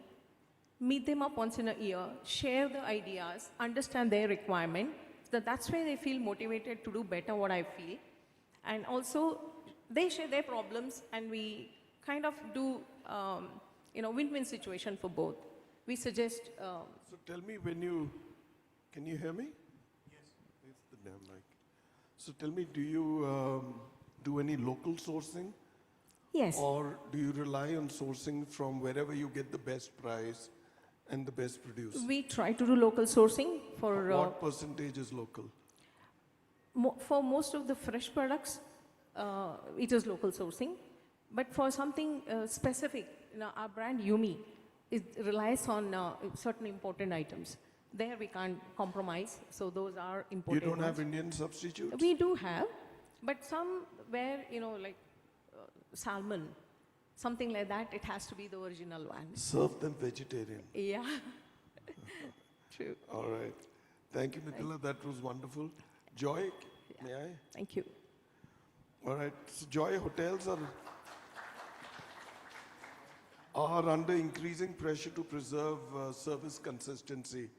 meet them up once in a year, share the ideas, understand their requirement. So that's where they feel motivated to do better, what I feel. And also, they share their problems, and we kind of do, win-win situation for both. We suggest. So tell me, can you hear me? Yes. It's the damn mic. So tell me, do you do any local sourcing? Yes. Or do you rely on sourcing from wherever you get the best price and the best produce? We try to do local sourcing for. What percentage is local? For most of the fresh products, it is local sourcing. But for something specific, our brand Yumi, it relies on certain important items. There we can't compromise, so those are important. You don't have ones. Indian substitutes? We do have, but some where, like salmon, something like that, it has to be the original one. Serve them vegetarian. Yeah. True. All right. Thank you, Mithila. That was wonderful. Joy, may I? Thank you. All right. So Joy, hotels are under increasing pressure to preserve service consistency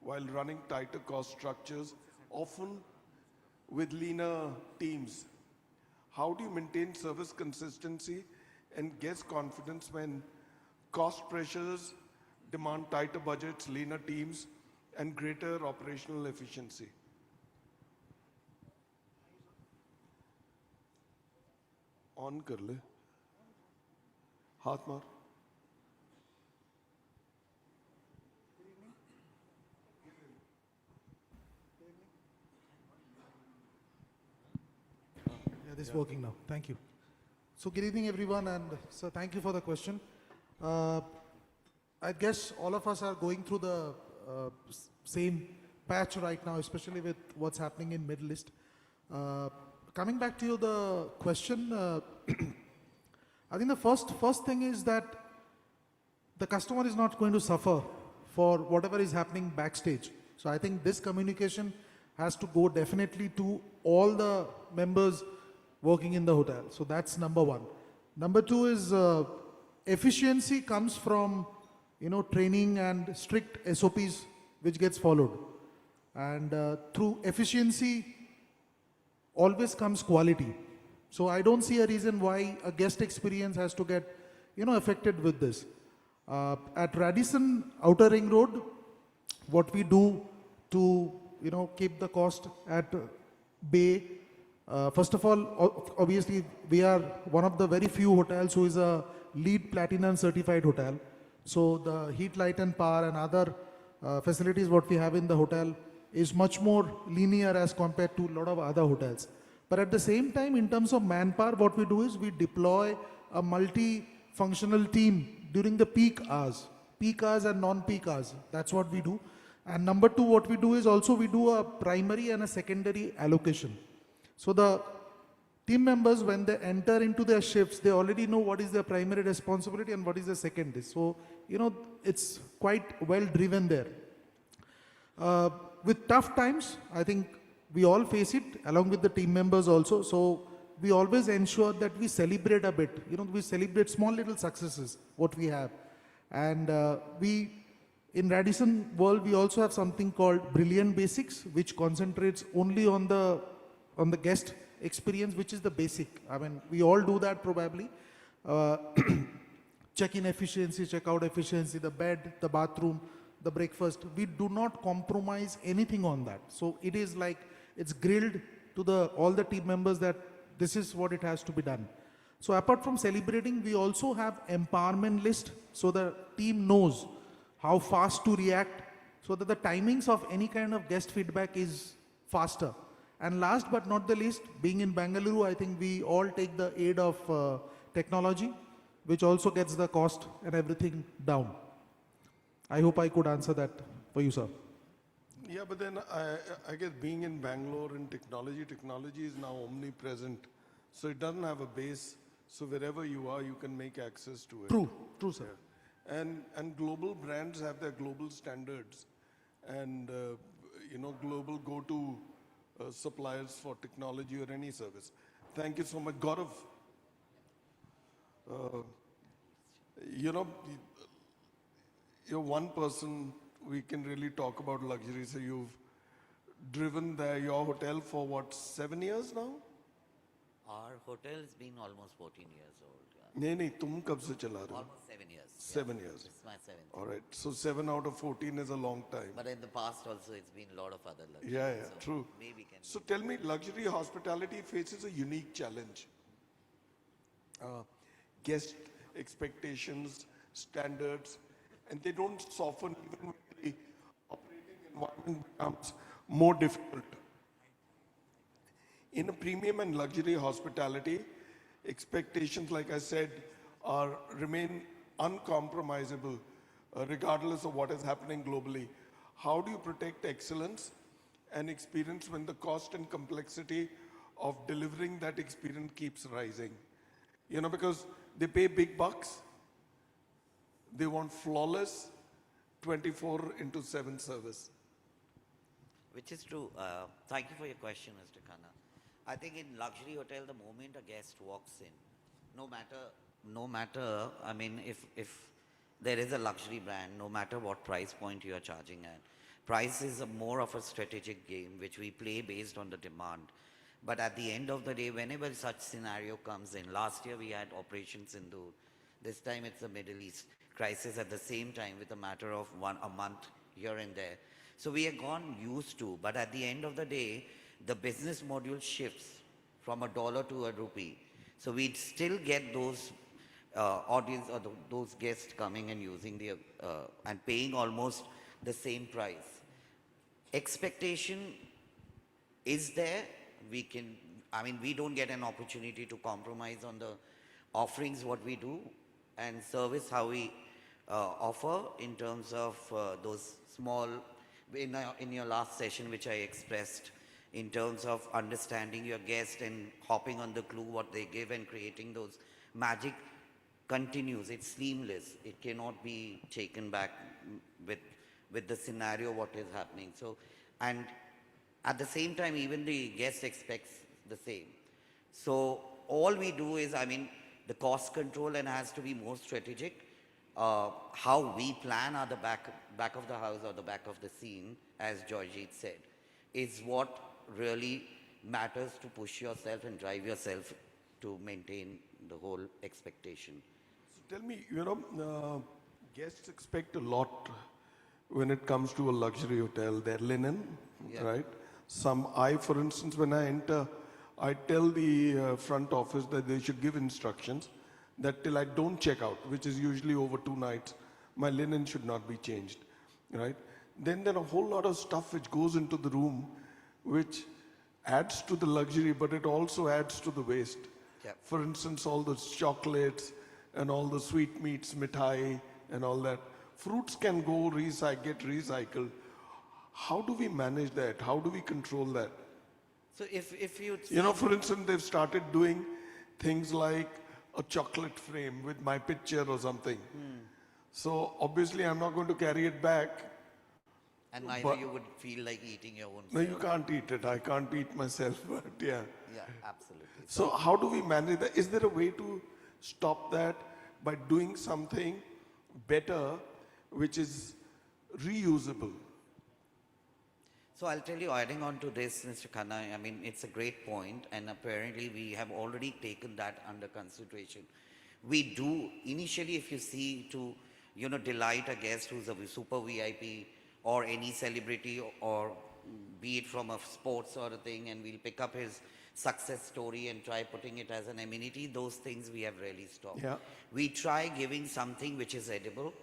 while running tighter cost structures, often with leaner teams. How do you maintain service consistency and guest confidence when cost pressures demand tighter budgets, leaner teams, and greater operational efficiency? On kar le. Haath maar. This is working now. Thank you. So good evening, everyone, and so thank you for the question. I guess all of us are going through the same patch right now, especially with what's happening in Middle East. Coming back to you, the question, I think the first thing is that the customer is not going to suffer for whatever is happening backstage. So I think this communication has to go definitely to all the members working in the hotel. So that's number one. Number two is efficiency comes from training and strict SOPs which gets followed. And through efficiency always comes quality. So I don't see a reason why a guest experience has to get affected with this. At Radisson Outer Ring Road, what we do to keep the cost at bay. First of all, obviously, we are one of the very few hotels who is a LEED Platinum certified hotel. So the heat, light and power and other facilities what we have in the hotel is much more linear as compared to a lot of other hotels. But at the same time, in terms of manpower, what we do is we deploy a multi-functional team during the peak hours and non-peak hours. That's what we do. And number two, what we do is also we do a primary and a secondary allocation. So the team members, when they enter into their shifts, they already know what is their primary responsibility and what is the secondary. So, it's quite well driven there. With tough times, I think we all face it, along with the team members also. So we always ensure that we celebrate a bit. We celebrate small little successes, what we have. And in Radisson world, we also have something called Brilliant Basics, which concentrates only on the guest experience, which is the basic. I mean, we all do that probably. Check-in efficiency, check-out efficiency, the bed, the bathroom, the breakfast. We do not compromise anything on that. So it is like, it's grilled to all the team members that this is what it has to be done. So apart from celebrating, we also have empowerment list, so the team knows how fast to react, so that the timings of any kind of guest feedback is faster. And last but not the least, being in Bangalore, I think we all take the aid of technology, which also gets the cost and everything down. I hope I could answer that for you, sir. Yeah, but then I guess being in Bangalore in technology is now omnipresent. So it doesn't have a base. So wherever you are, you can make access to it. True, sir. And global brands have their global standards and, global go-to suppliers for technology or any service. Thank you so much. Gaurav, you're one person we can really talk about luxury. So you've driven your hotel for what, 7 years now? Our hotel's been almost 14 years old. नहीं, तुम कब से चला रहे हो? Almost 7 years. 7 years. It's my 7th. All right. So 7 out of 14 is a long time. But in the past also, it's been a lot of other luxury. Yeah, so true. Maybe can So tell me, luxury hospitality faces a unique challenge. Guest expectations, standards, and they don't soften even when the operating environment becomes more difficult. In a premium and luxury hospitality, expectations, like I said, remain uncompromisable regardless of what is happening globally. How do you protect excellence and experience when the cost and complexity of delivering that experience keeps rising? Because they pay big bucks, they want flawless 24/7 service. Which is true. Thank you for your question, Mr. Khanna. I think in luxury hotel, the moment a guest walks in, no matter, I mean, if there is a luxury brand, no matter what price point you are charging at, price is more of a strategic game which we play based on the demand. But at the end of the day, whenever such scenario comes in, last year we had Operation Sindoor, this time it's the Middle East crisis at the same time with a matter of a month here and there. So we have gone used to, but at the end of the day, the business module shifts from $1 to a rupee. So we still get those audience or those guests coming and using and paying almost the same price. Expectation is there. We don't get an opportunity to compromise on the offerings, what we do, and service how we offer in terms of those small, in your last session, which I expressed, in terms of understanding your guest and hopping on the clue what they give and creating those magic continues. It's seamless. It cannot be taken back with the scenario what is happening. So, and at the same time, even the guest expects the same. So all we do is, the cost control and has to be more strategic. How we plan at the back of the house or the back of the scene, as Joyjeet said, is what really matters to push yourself and drive yourself to maintain the whole expectation. So tell me, guests expect a lot when it comes to a luxury hotel. Their linen, right? For instance, when I enter, I tell the front office that they should give instructions that till I don't check out, which is usually over 2 nights, my linen should not be changed, right? Then there are a whole lot of stuff which goes into the room which adds to the luxury, but it also adds to the waste. Yep. For instance, all those chocolates and all the sweetmeats, mithai and all that. Fruits can go get recycled. How do we manage that? How do we control that? So if you... for instance, they've started doing things like a chocolate frame with my picture or something. So obviously I'm not going to carry it back. And neither you would feel like eating your own No, self. you can't eat it. I can't eat myself, but yeah. Yeah, absolutely. So how do we manage that? Is there a way to stop that by doing something better, which is reusable? So I'll tell you, adding on to this, Mr. Khanna, it's a great point, and apparently we have already taken that under consideration. We do, initially, if you see to, delight a guest who's a super VIP or any celebrity, or be it from a sports sort of thing, and we'll pick up his success story and try putting it as an amenity, those things we have really stopped. Yeah. We try giving something which is edible,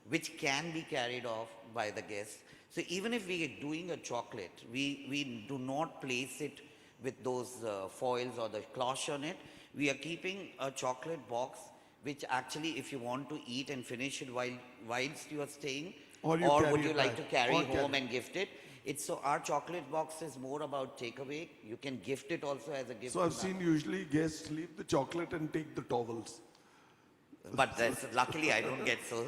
which can be carried off by the guests. So even if we are doing a chocolate, we do not place it with those foils or the cloche on it. We are keeping a chocolate box, which actually, if you want to eat and finish it whilst you are staying, Or you or carry would you it like back. to carry Or home carry- and gift it? It's so our chocolate box is more about takeaway. You can gift it also as a gift. So I've to seen usually guests leave the chocolate and take the towels. But that's, luckily I don't get so.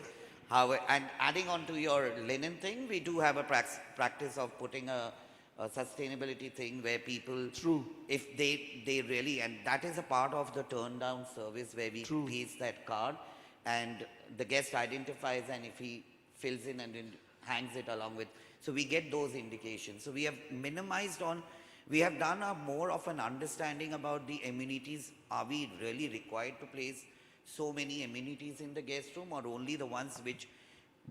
And adding on to your linen thing, we do have a practice of putting a sustainability thing where people, True. if they really, and that is a part of the turn down service where we True. paste that card and the guest identifies, and if he fills in and then hangs it along with, so we get those indications. So we have minimized on, we have done a more of an understanding about the amenities. Are we really required to place so many amenities in the guest room, or only the ones which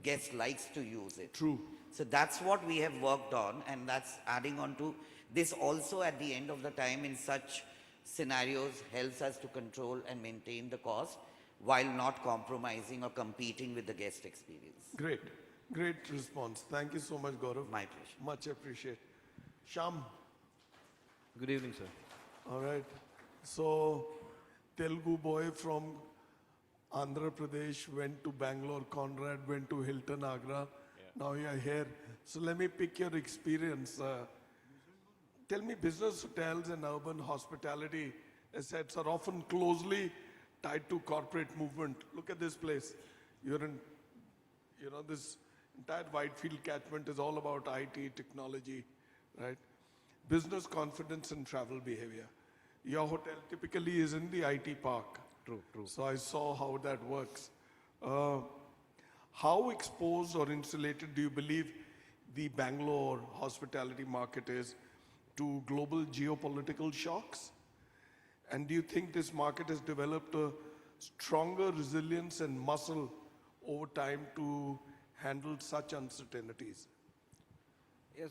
guest likes to use it? True. So that's what we have worked on, and that's adding on to this also at the end of the time in such scenarios helps us to control and maintain the cost while not compromising or competing with the guest experience. Great. Great response. Thank you so much, Gaurav. My pleasure. Much appreciate. Sham. Good evening, sir. All right. So, Telugu boy from Andhra Pradesh went to Bangalore, Conrad went to Hilton Agra. Now you're here. So let me pick your experience. Tell me, business hotels and urban hospitality assets are often closely tied to corporate movement. Look at this place. You're in, this entire Whitefield catchment is all about IT, technology, right? Business confidence and travel behavior. Your hotel typically is in the IT park. True. So I saw how that works. How exposed or insulated do you believe the Bangalore hospitality market is to global geopolitical shocks? And do you think this market has developed a stronger resilience and muscle over time to handle such uncertainties? Yes,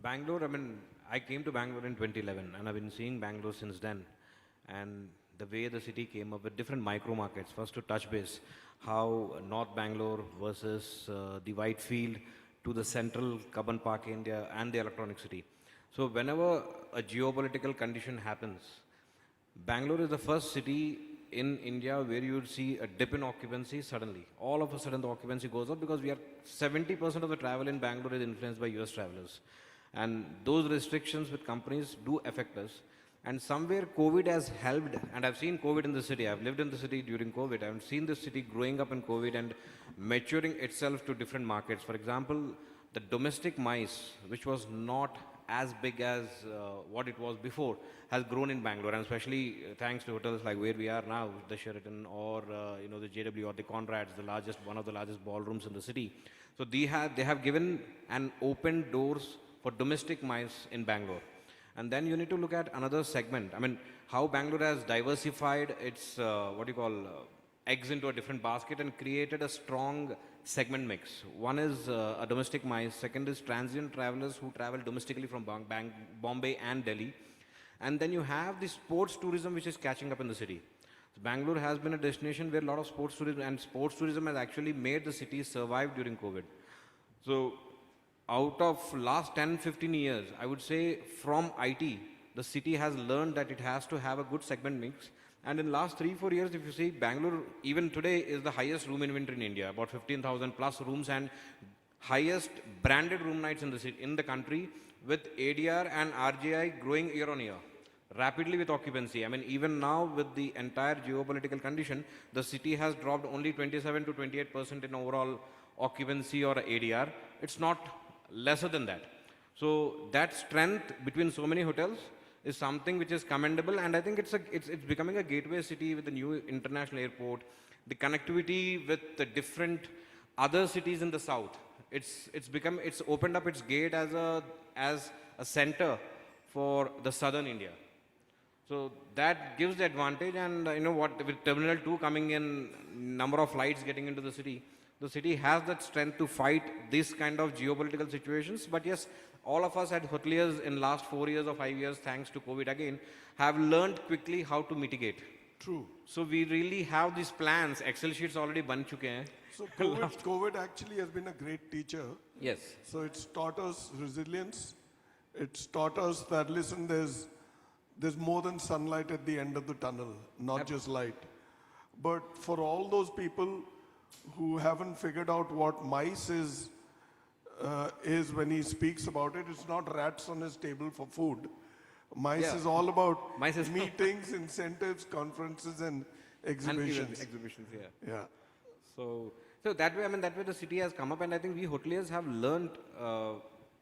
Bangalore, I came to Bangalore in 2011 and I've been seeing Bangalore since then. And the way the city came up with different micro markets, first to touch base, how North Bangalore versus the Whitefield to the central Cubbon Park India and the electronic city. So whenever a geopolitical condition happens, Bangalore is the first city in India where you would see a dip in occupancy suddenly. All of a sudden the occupancy goes up because 70% of the travel in Bangalore is influenced by US travelers. And those restrictions with companies do affect us. And somewhere COVID has helped, and I've seen COVID in the city. I've lived in the city during COVID. I've seen the city growing up in COVID and maturing itself to different markets. For example, the domestic MICE, which was not as big as what it was before, has grown in Bangalore, and especially thanks to hotels like where we are now, the Sheraton or the JW or the Conrad's, one of the largest ballrooms in the city. So they have given and opened doors for domestic MICE in Bangalore. And then you need to look at another segment. How Bangalore has diversified its, eggs into a different basket and created a strong segment mix. One is a domestic MICE, second is transient travelers who travel domestically from Bombay and Delhi. And then you have the sports tourism which is catching up in the city. So Bangalore has been a destination where a lot of sports tourism has actually made the city survive during COVID. So out of last 10-15 years, I would say from IT, the city has learned that it has to have a good segment mix. And in last 3-4 years, if you see, Bangalore even today is the highest room inventory in India, about 15,000 plus rooms and highest branded room nights in the country, with ADR and RJI growing year on year, rapidly with occupancy. Even now with the entire geopolitical condition, the city has dropped only 27 to 28% in overall occupancy or ADR. It's not lesser than that. So that strength between so many hotels is something which is commendable, and I think it's becoming a gateway city with the new international airport, the connectivity with the different other cities in the south. It's opened up its gate as a center for the southern India. So that gives the advantage, and with Terminal 2 coming in, number of flights getting into the city has that strength to fight this kind of geopolitical situations. But yes, all of us at hoteliers in last 4 years or 5 years, thanks to COVID again, have learned quickly how to mitigate. True. So we really have these plans. Excel sheets already ban chuke hain. So COVID actually has been a great teacher. Yes. So it's taught us resilience It's taught us that, listen, there's more than sunlight at the end of the tunnel, not just light. But for all those people who haven't figured out what mice is when he speaks about it, it's not rats on his table for food. Mice is all about meetings, incentives, conferences, and exhibitions. Exhibitions, yeah. Yeah. So that way, I mean, that way the city has come up, and I think we hoteliers have learned,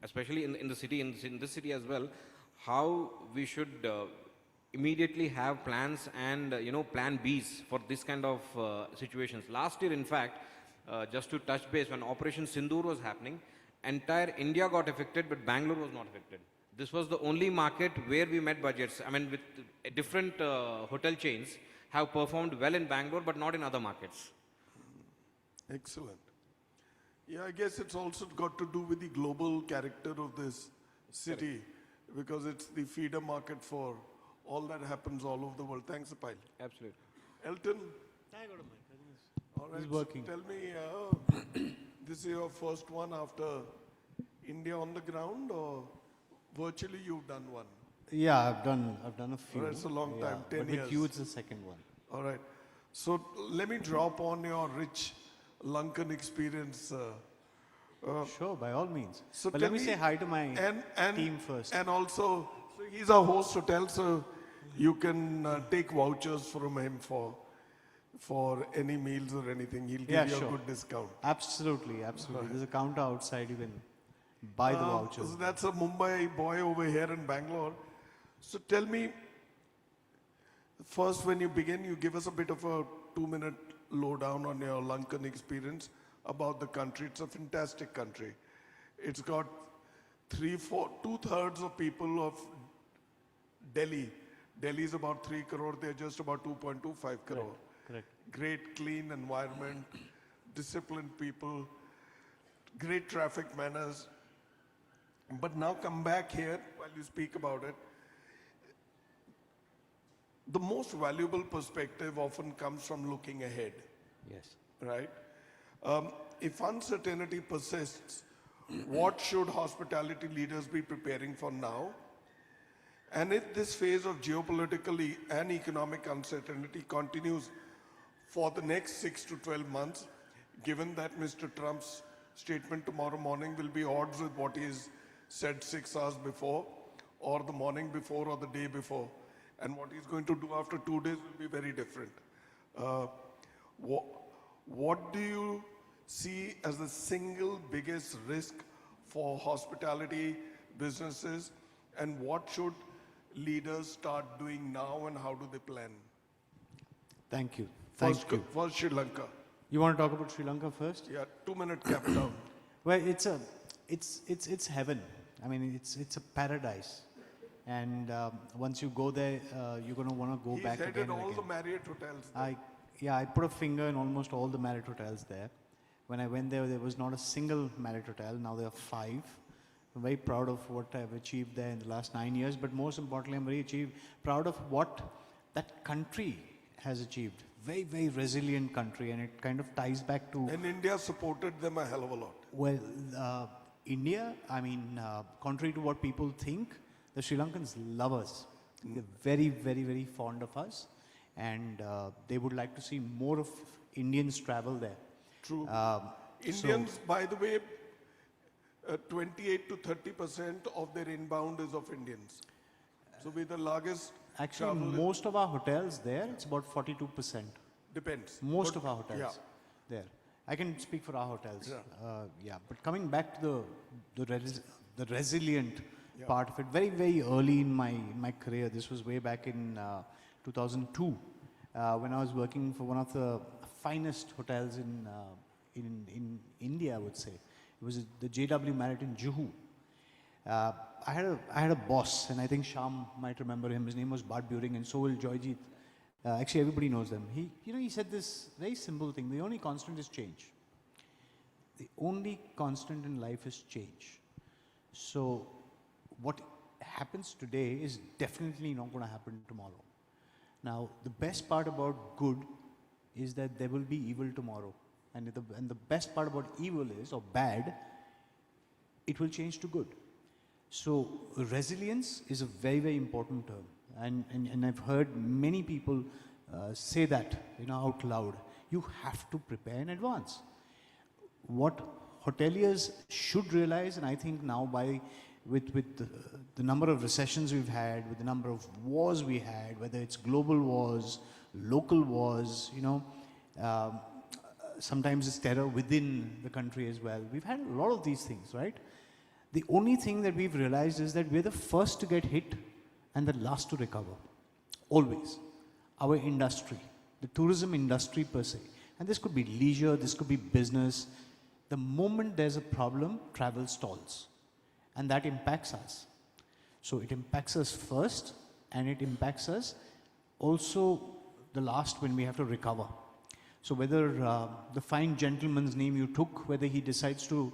especially in the city, in this city as well, how we should immediately have plans and plan Bs for this kind of situations. Last year, in fact, just to touch base, when Operation Sindoor was happening, entire India got affected, but Bangalore was not affected. This was the only market where we met budgets. I mean, with different hotel chains have performed well in Bangalore, but not in other markets. Excellent. Yeah, I guess it's also got to do with the global character of this city, because it's the feeder market for all that happens all over the world. Thanks, Apil. Absolutely. Elton? I got a mic. I think All right, it's working. so tell me, this is your first one after India on the ground, or virtually you've done one? Yeah, I've done a few. All right, it's a long time, 10 but years. with you, it's the second one. All right. So let me drop on your rich Lankan experience. Sure, by all means. So But tell let me say hi to my team first. And also, so he's our host hotel, so you can take vouchers from him for any meals or anything. He'll give you a good discount. Absolutely, absolutely. There's a counter outside. You can buy the vouchers. So that's a Mumbai boy over here in Bangalore. So tell me, first when you begin, you give us a bit of a 2-minute lowdown on your Lankan experience about the country. It's a fantastic country. It's got 2/3 of people of Delhi. Delhi is about 3 crore, they're just about 2.25 crore. Correct. Great clean environment, disciplined people, great traffic manners. But now come back here while you speak about it. The most valuable perspective often comes from looking ahead. Yes. Right? If uncertainty persists, what should hospitality leaders be preparing for now? And if this phase of geopolitical and economic uncertainty continues for the next 6 to 12 months, given that Mr. Trump's statement tomorrow morning will be odds with what he's said 6 hours before, or the morning before, or the day before, and what he's going to do after 2 days will be very different. What do you see as the single biggest risk for hospitality businesses, and what should leaders start doing now, and how do they plan? Thank you. First Sri Lanka. You want to talk about Sri Lanka first? Yeah, 2-minute countdown. Well, it's heaven. I mean, it's a paradise. And once you go there, you're going to want to go back again and again. He's headed all the Marriott hotels there. I put a finger in almost all the Marriott hotels there. When I went there, there was not a single Marriott hotel. Now there are 5. I'm very proud of what I've achieved there in the last 9 years. But most importantly, I'm very proud of what that country has achieved. Very, very resilient country, and it kind of ties back to... And India supported them a hell of a lot. Well, India, I mean, contrary to what people think, the Sri Lankans love us. They're very, very, very fond of us. And they would like to see more of Indians travel there. True. Indians, by the way, 28 to 30% of their inbound is of Indians. So we're the largest. Actually, most of our hotels there, it's about 42%. Depends. Most of our hotels there. I can speak for our hotels. Yeah. But coming back to the resilient part of it, very, very early in my career, this was way back in 2002, when I was working for one of the finest hotels in India, I would say. It was the JW Marriott in Juhu. I had a boss, and I think Sham might remember him. His name was Bart Buring, and so will Joyjeet. Actually, everybody knows them. He said this very simple thing: the only constant is change. The only constant in life is change. So, what happens today is definitely not going to happen tomorrow. Now, the best part about good is that there will be evil tomorrow, and the best part about evil is, or bad, it will change to good. So resilience is a very, very important term. And I've heard many people say that, out loud. You have to prepare in advance. What hoteliers should realize, and I think now with the number of recessions we've had, with the number of wars we had, whether it's global wars, local wars, sometimes it's terror within the country as well. We've had a lot of these things, right? The only thing that we've realized is that we're the first to get hit and the last to recover. Always. Our industry, the tourism industry per se, and this could be leisure, this could be business. The moment there's a problem, travel stalls. And that impacts us. So it impacts us first, and it impacts us also the last when we have to recover. So whether the fine gentleman's name you took, whether he decides to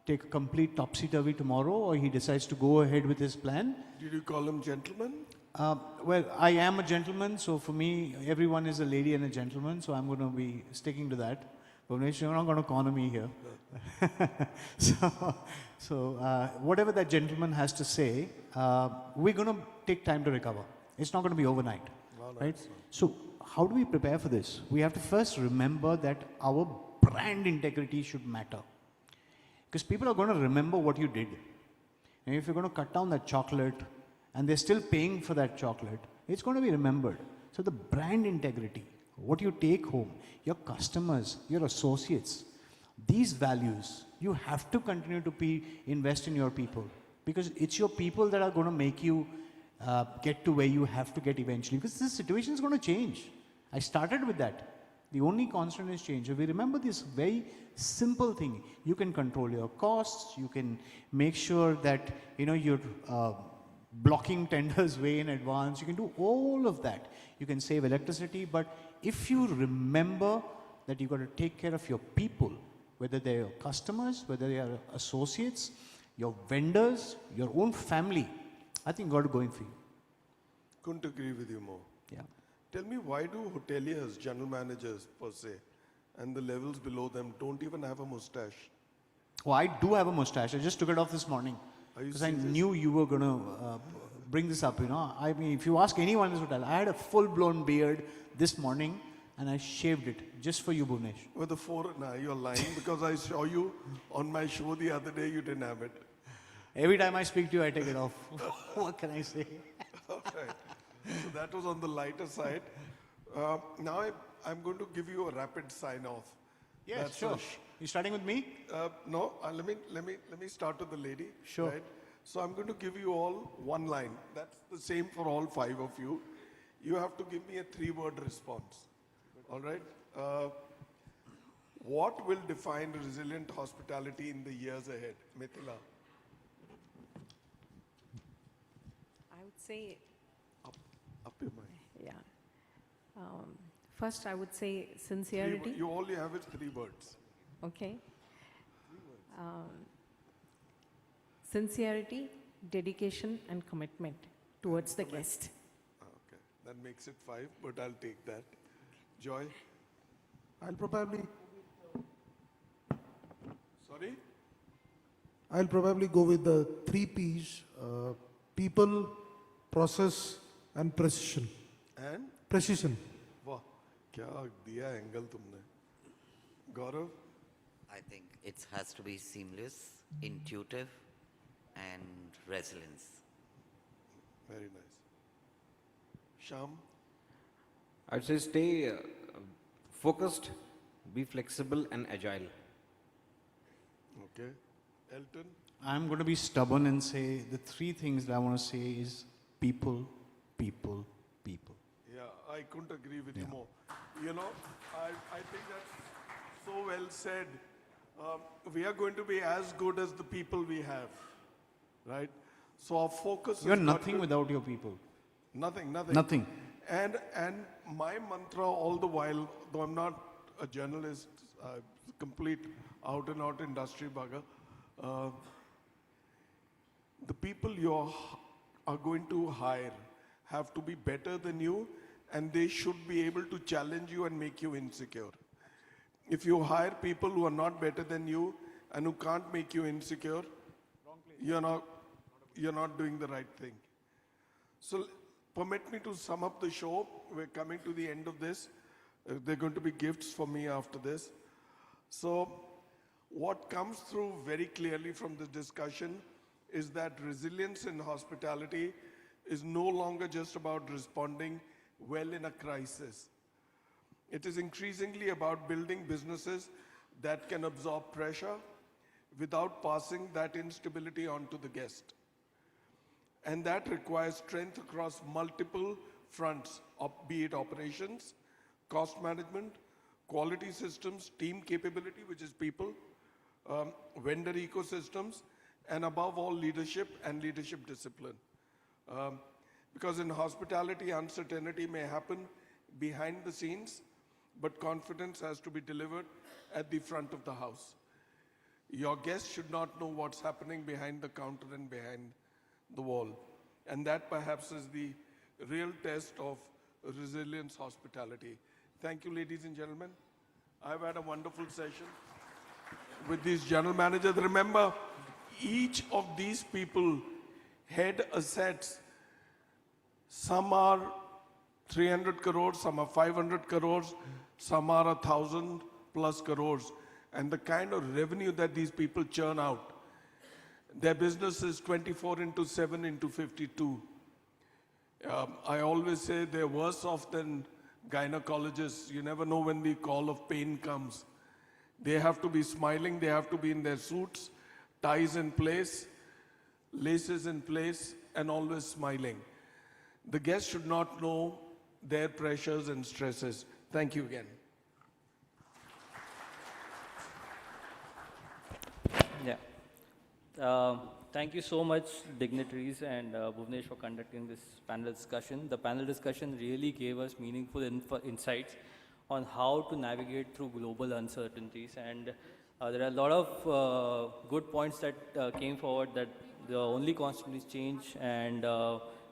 take a complete topsy-turvy tomorrow, or he decides to go ahead with his plan. Did you call him gentleman? Well, I am a gentleman, so for me, everyone is a lady and a gentleman, so I'm going to be sticking to that. Bhuvnesh, you're not going to corner me here. So whatever that gentleman has to say, we're going to take time to recover. It's not going to be overnight, right? So how do we prepare for this? We have to first remember that our brand integrity should matter. Because people are going to remember what you did. And if you're going to cut down that chocolate, and they're still paying for that chocolate, it's going to be remembered. So the brand integrity, what you take home, your customers, your associates, these values, you have to continue to invest in your people. Because it's your people that are going to make you get to where you have to get eventually. Because this situation is going to change. I started with that. The only constant is change. If we remember this very simple thing, you can control your costs, you can make sure that you're blocking tenders way in advance, you can do all of that. You can save electricity, but if you remember that you've got to take care of your people, whether they're your customers, whether they are associates, your vendors, your own family, I think God is going for you. Couldn't agree with you more. Yeah. Tell me, why do hoteliers, general managers per se, and the levels below them don't even have a mustache? Oh, I do have a mustache. I just took it off this morning. Because I knew you were going to bring this up, I mean, if you ask anyone in this hotel, I had a full-blown beard this morning and I shaved it just for you, Bhuvnesh. With the foreigner, you're lying because I saw you on my show the other day, you didn't have it. Every time I speak to you, I take it off. What can I say? Okay. So that was on the lighter side. Now I'm going to give you a rapid sign-off. Yes, sure. You starting with me? No, let me start with the lady. Sure. Right? So I'm going to give you all one line. That's the same for all 5 of you. You have to give me a 3-word response. All right? What will define resilient hospitality in the years ahead? Mithila. I would say, Up your mind. yeah. First, I would say sincerity. You all you have is 3 words. Okay. Sincerity, dedication, and commitment towards the guest. Okay, that makes it 5, but I'll take that. Joy? I'll probably Sorry? I'll probably go with the 3 P's: people, process, and precision. And? Precision. Wow, क्या दिया angle तुमने? Gaurav? I think it has to be seamless, intuitive, and resilience. Very nice. Sham? I'd say stay focused, be flexible and agile. Okay. Elton? I'm going to be stubborn and say the 3 things that I want to say is people, people, people. Yeah, I couldn't agree with you more. I think that's so well said. We are going to be as good as the people we have, right? So our focus You're is nothing without your people. Nothing. Nothing. And my mantra all the while, though I'm not a journalist, complete out and out industry bugger, the people you are going to hire have to be better than you, and they should be able to challenge you and make you insecure. If you hire people who are not better than you and who can't make you insecure, you're not doing the right thing. So permit me to sum up the show. We're coming to the end of this. There are going to be gifts for me after this. So what comes through very clearly from this discussion is that resilience in hospitality is no longer just about responding well in a crisis. It is increasingly about building businesses that can absorb pressure without passing that instability on to the guest. And that requires strength across multiple fronts, be it operations, cost management, quality systems, team capability, which is people, vendor ecosystems, and above all, leadership and leadership discipline. Because in hospitality, uncertainty may happen behind the scenes, but confidence has to be delivered at the front of the house. Your guests should not know what's happening behind the counter and behind the wall. And that perhaps is the real test of resilience hospitality. Thank you, ladies and gentlemen. I've had a wonderful session with these general managers. Remember, each of these people had assets. Some are 300 crores, some are 500 crores, some are 1,000 plus crores. And the kind of revenue that these people churn out, their business is 24 into 7 into 52. I always say they're worse off than gynecologists. You never know when the call of pain comes. They have to be smiling, they have to be in their suits, ties in place, laces in place, and always smiling. The guests should not know their pressures and stresses. Thank you again. Yeah. Thank you so much, dignitaries and Bhuvnesh, for conducting this panel discussion. The panel discussion really gave us meaningful insights on how to navigate through global uncertainties. And there are a lot of good points that came forward, that the only constant is change, and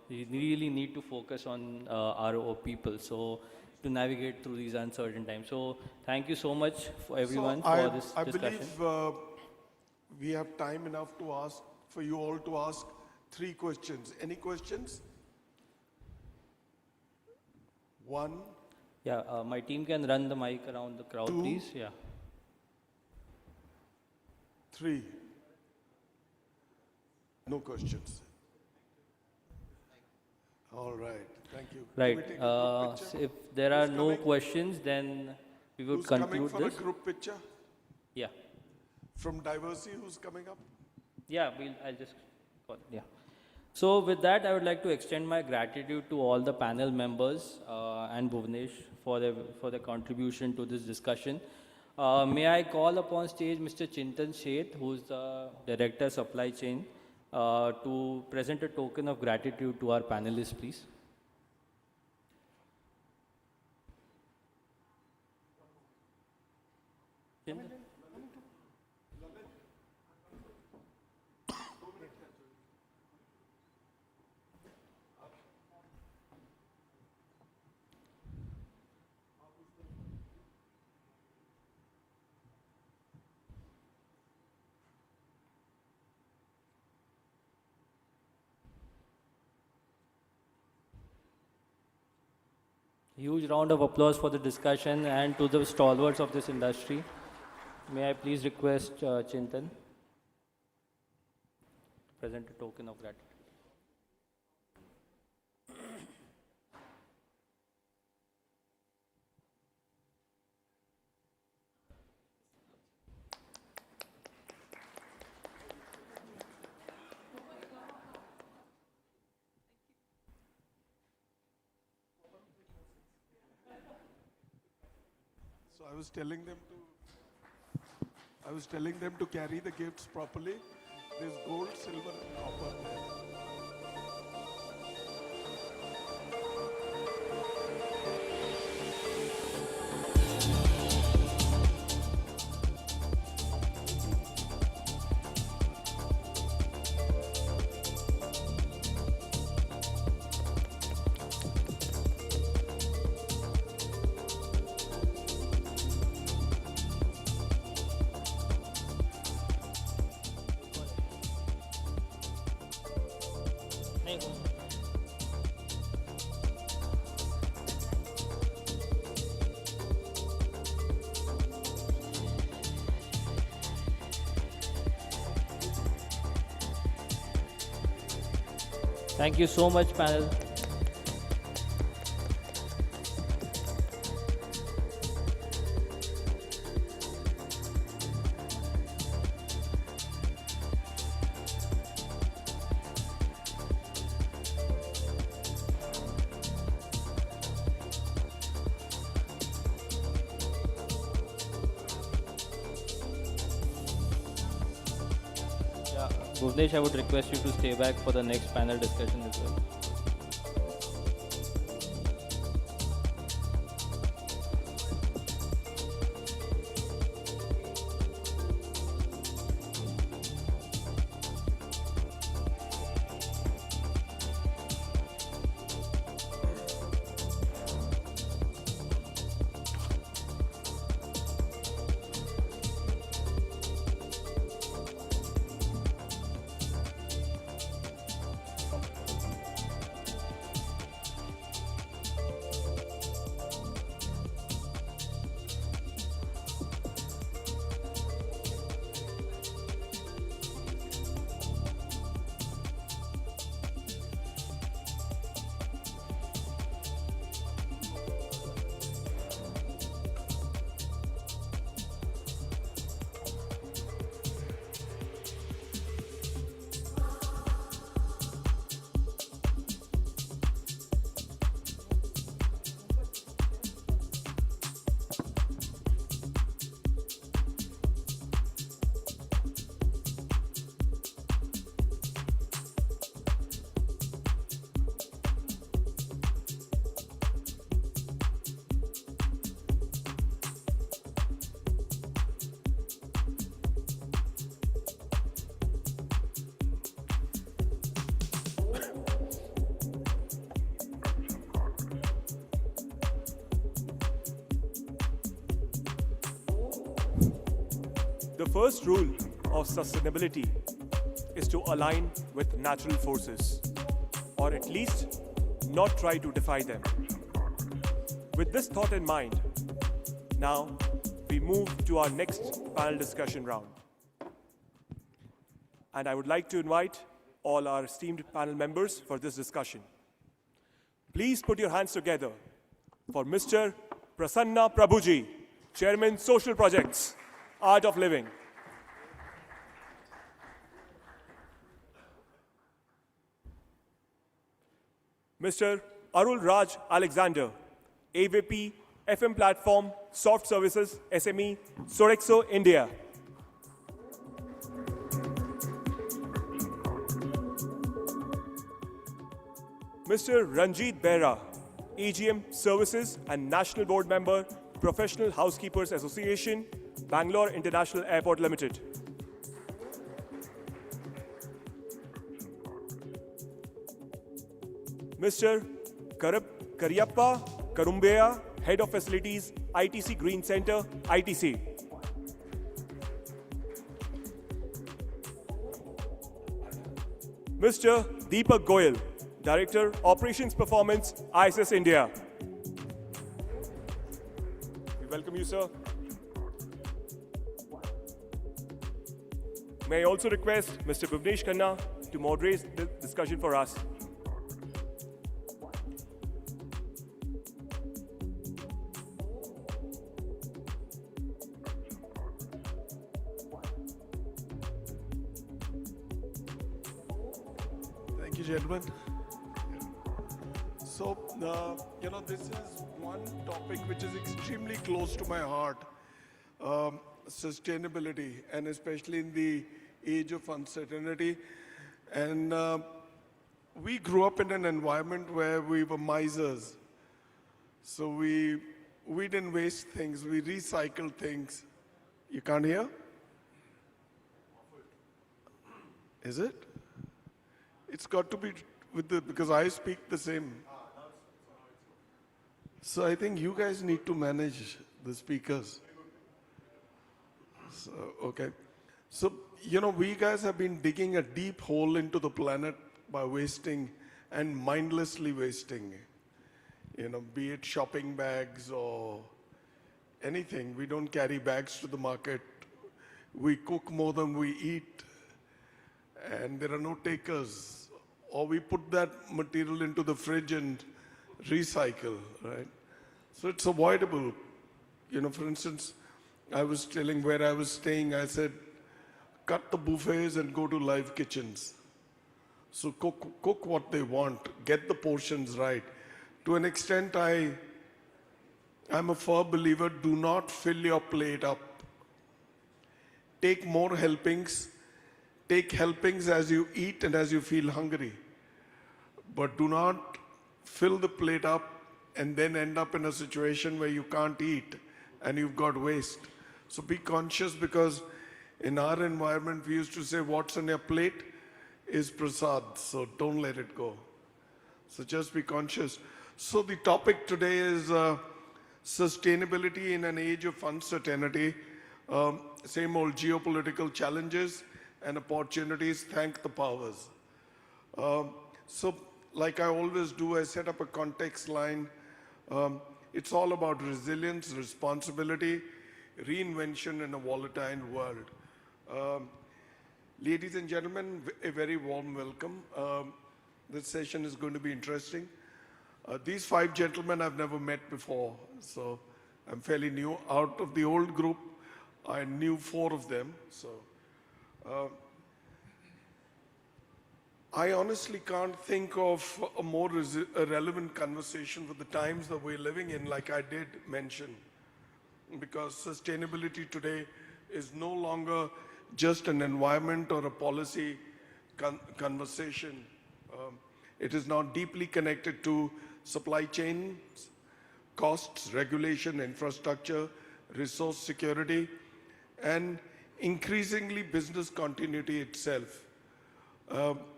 we really need to focus on our people. So to navigate through these uncertain times. So thank you so much for everyone for this discussion. I believe we have time enough to ask, for you all to ask 3 questions. Any questions? 1. Yeah, my team can run the mic around the crowd, 2, please. Yeah. 3. No questions. All right. Thank you. Right. Can we take a group picture? So if there are Who's no coming? questions, then we would Who's coming conclude for this. a group picture? Yeah. From Diversity, who's coming up? Yeah, I'll just call. Yeah. So with that, I would like to extend my gratitude to all the panel members and Bhuvnesh for their contribution to this discussion. May I call upon stage Mr. Chintan Sheth, who is the Director Supply Chain, to present a token of gratitude to our panelists, please. Chintan? Huge round of applause for the discussion and to the stalwarts of this industry. May I please request Chintan present a token of gratitude. So I was telling them to carry the gifts properly. There's gold, silver, and copper there. Thank you so much, panel. Yeah, Bhuvnesh, I would request you to stay back for the next panel discussion as well. The first rule of sustainability is to align with natural forces, or at least not try to defy them. With this thought in mind, now we move to our next panel discussion round. And I would like to invite all our esteemed panel members for this discussion. Please put your hands together for Mr. Prasanna Prabhuji, Chairman, Social Projects, Art of Living. Mr. Arul Raj Alexander, AVP, FM Platform, Soft Services, SME, Sodexo, India. Mr. Ranjit Behra, AGM Services and National Board Member, Professional Housekeepers Association, Bangalore International Airport Limited. Mr. Karyappa Karumbeya, Head of Facilities, ITC Green Center, ITC. Mr. Deepak Goyal, Director, Operations Performance, ISS India. We welcome you, sir. May I also request Mr. Bhuvnesh Khanna to moderate the discussion for us. Thank you, gentlemen. So, this is one topic which is extremely close to my heart, sustainability, and especially in the age of uncertainty. And we grew up in an environment where we were misers. So we didn't waste things, we recycled things. You can't hear? Is it? It's got to be because I speak the same. So I think you guys need to manage the speakers. So, okay. So, we guys have been digging a deep hole into the planet by wasting and mindlessly wasting, be it shopping bags or anything. We don't carry bags to the market. We cook more than we eat, and there are no takers. Or we put that material into the fridge and recycle, right? So it's avoidable. For instance, I was telling where I was staying, I said, cut the buffets and go to live kitchens. So cook what they want, get the portions right. To an extent, I'm a firm believer, do not fill your plate up. Take more helpings. Take helpings as you eat and as you feel hungry. But do not fill the plate up and then end up in a situation where you can't eat and you've got waste. So be conscious, because in our environment, we used to say, what's on your plate is prasad, so don't let it go. So just be conscious. So the topic today is sustainability in an age of uncertainty. Same old geopolitical challenges and opportunities, thank the powers. So like I always do, I set up a context line. It's all about resilience, responsibility, reinvention in a volatile world. Ladies and gentlemen, a very warm welcome. This session is going to be interesting. These 5 gentlemen I've never met before, so I'm fairly new. Out of the old group, I knew 4 of them. So I honestly can't think of a more relevant conversation for the times that we're living in, like I did mention, because sustainability today is no longer just an environment or a policy conversation. It is now deeply connected to supply chains, costs, regulation, infrastructure, resource security, and increasingly business continuity itself.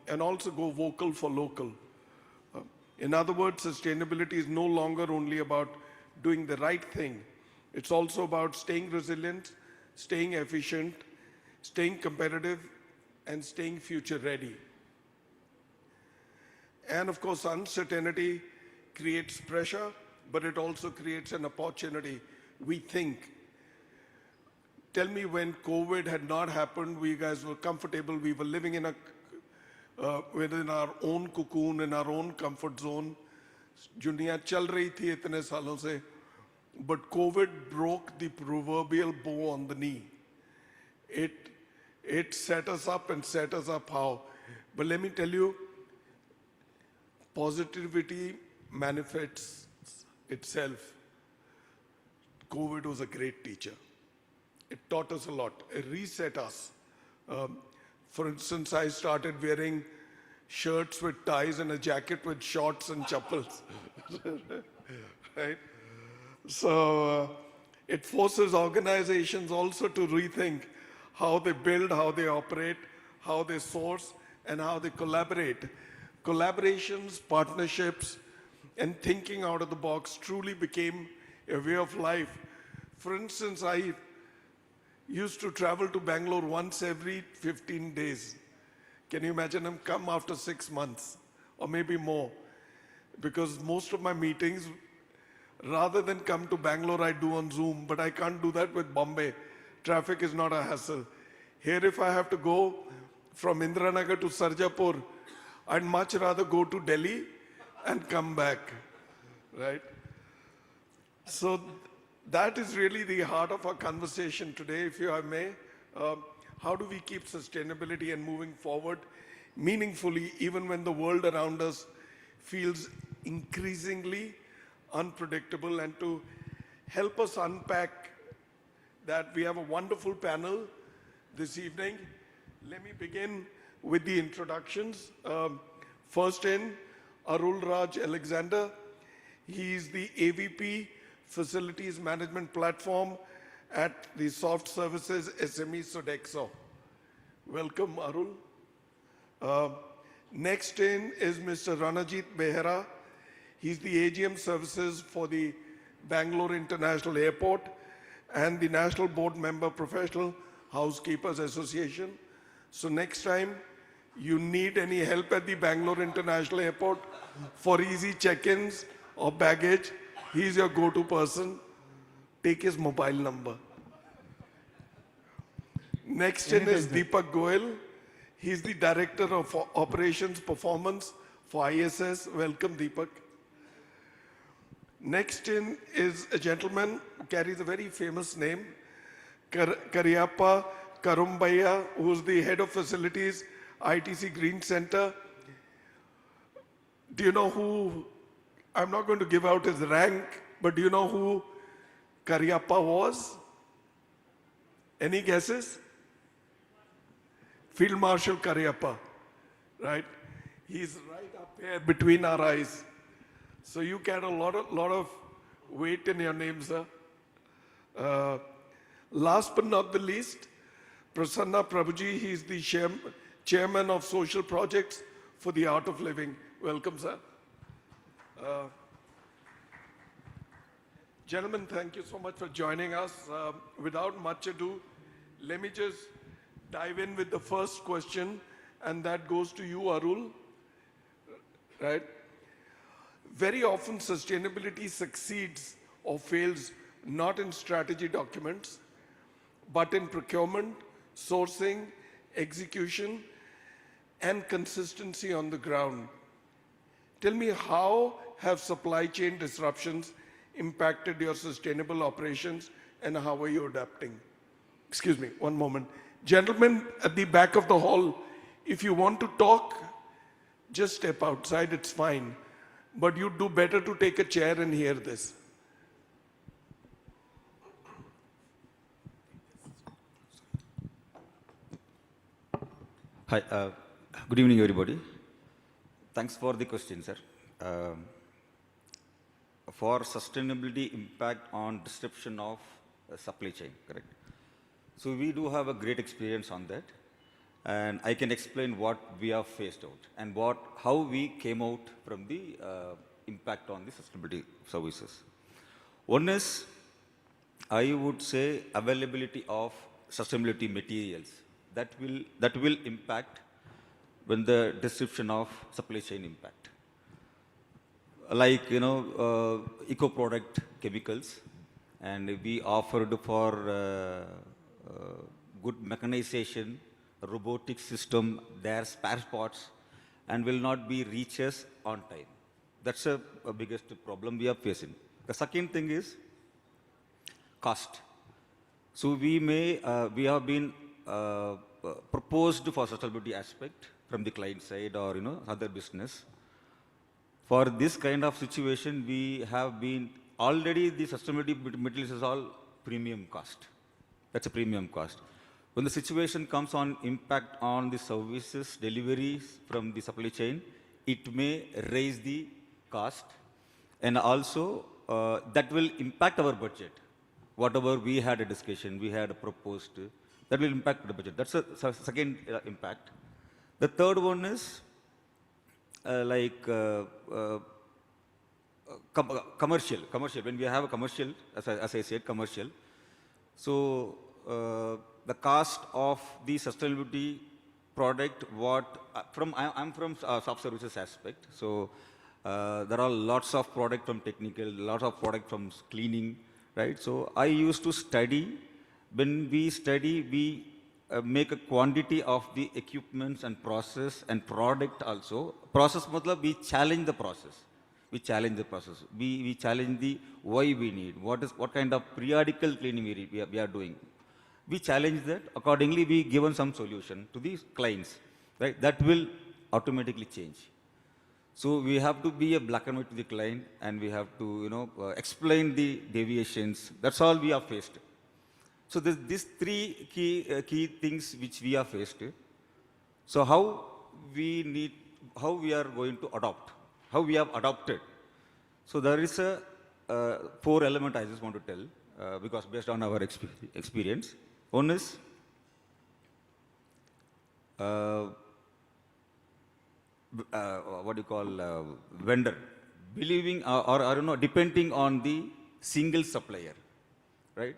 And also go vocal for local. In other words, sustainability is no longer only about doing the right thing. It's also about staying resilient, staying efficient, staying competitive, and staying future ready. And of course, uncertainty creates pressure, but it also creates an opportunity. We think. Tell me, when COVID had not happened, we guys were comfortable, we were living in within our own cocoon, in our own comfort zone. Dunia chal rahi thi itne saalon se, but COVID broke the proverbial bow on the knee. It set us up and set us up how. But let me tell you, positivity manifests itself. COVID was a great teacher. It taught us a lot. It reset us. For instance, I started wearing shirts with ties and a jacket with shorts and chappals. Right? So it forces organizations also to rethink how they build, how they operate, how they source, and how they collaborate. Collaborations, partnerships, and thinking out of the box truly became a way of life. For instance, I used to travel to Bangalore once every 15 days. Can you imagine? I'm come after 6 months or maybe more, because most of my meetings, rather than come to Bangalore, I do on Zoom, but I can't do that with Bombay. Traffic is not a hassle. Here, if I have to go from Indiranagar to Sarjapur, I'd much rather go to Delhi and come back, right? So that is really the heart of our conversation today, if I may. How do we keep sustainability and moving forward meaningfully, even when the world around us feels increasingly unpredictable? And to help us unpack that, we have a wonderful panel this evening. Let me begin with the introductions. First in, Arul Raj Alexander. He is the AVP Facilities Management Platform at the Soft Services SME Sodexo. Welcome, Arul. Next in is Mr. Ranajit Behera. He's the AGM Services for the Bangalore International Airport and the National Board Member Professional Housekeepers Association. So next time You need any help at the Bangalore International Airport for easy check-ins or baggage, he's your go-to person. Take his mobile number. Next in is Deepak Goel. He's the Director of Operations Performance for ISS. Welcome, Deepak. Next in is a gentleman who carries a very famous name, Karyappa Karumbaya, who's the Head of Facilities, ITC Green Center. Do you know who, I'm not going to give out his rank, but do you know who Karyappa was? Any guesses? Field Marshal Karyappa, right? He's right up here between our eyes. So you carry a lot of weight in your name, sir. Last but not the least, Prasanna Prabhuji, he's the chairman of social projects for the Art of Living. Welcome, sir. Gentlemen, thank you so much for joining us. Without much ado, let me just dive in with the first question, and that goes to you, Arul. Right? Very often, sustainability succeeds or fails not in strategy documents, but in procurement, sourcing, execution, and consistency on the ground. Tell me, how have supply chain disruptions impacted your sustainable operations, and how are you adapting? Excuse me, one moment. Gentlemen at the back of the hall, if you want to talk, just step outside, it's fine. But you'd do better to take a chair and hear this. Hi, good evening, everybody. Thanks for the question, sir. For sustainability impact on disruption of supply chain, correct? So we do have a great experience on that, and I can explain what we have faced out and how we came out from the impact on the sustainability services. One is, I would say, availability of sustainability materials that will impact when the disruption of supply chain impact. Like, eco product chemicals, and we offered for good mechanization, robotic system, their spare parts, and will not be reaches on time. That's a biggest problem we are facing. The second thing is cost. So we have been proposed for sustainability aspect from the client side or other business. For this kind of situation, we have been already the sustainability materials is all premium cost. That's a premium cost. When the situation comes on impact on the services deliveries from the supply chain, it may raise the cost, and also that will impact our budget. Whatever we had a discussion, we had proposed, that will impact the budget. That's a second impact. The third one is commercial. When we have a commercial, as I said, commercial. So the cost of the sustainability product, I'm from soft services aspect. So there are lots of product from technical, lots of product from cleaning, right? So I used to study. When we study, we make a quantity of the equipments and process and product also. Process matlab, we challenge the process. We challenge the process. We challenge the why we need, what kind of periodical cleaning we are doing. We challenge that. Accordingly, we given some solution to these clients, right? That will automatically change. So we have to be a black and white to the client, and we have to explain the deviations. That's all we are faced. So these three key things which we are faced. So how we are going to adopt, how we have adopted. So there is a 4 element I just want to tell, because based on our experience. One is vendor, believing or depending on the single supplier, right?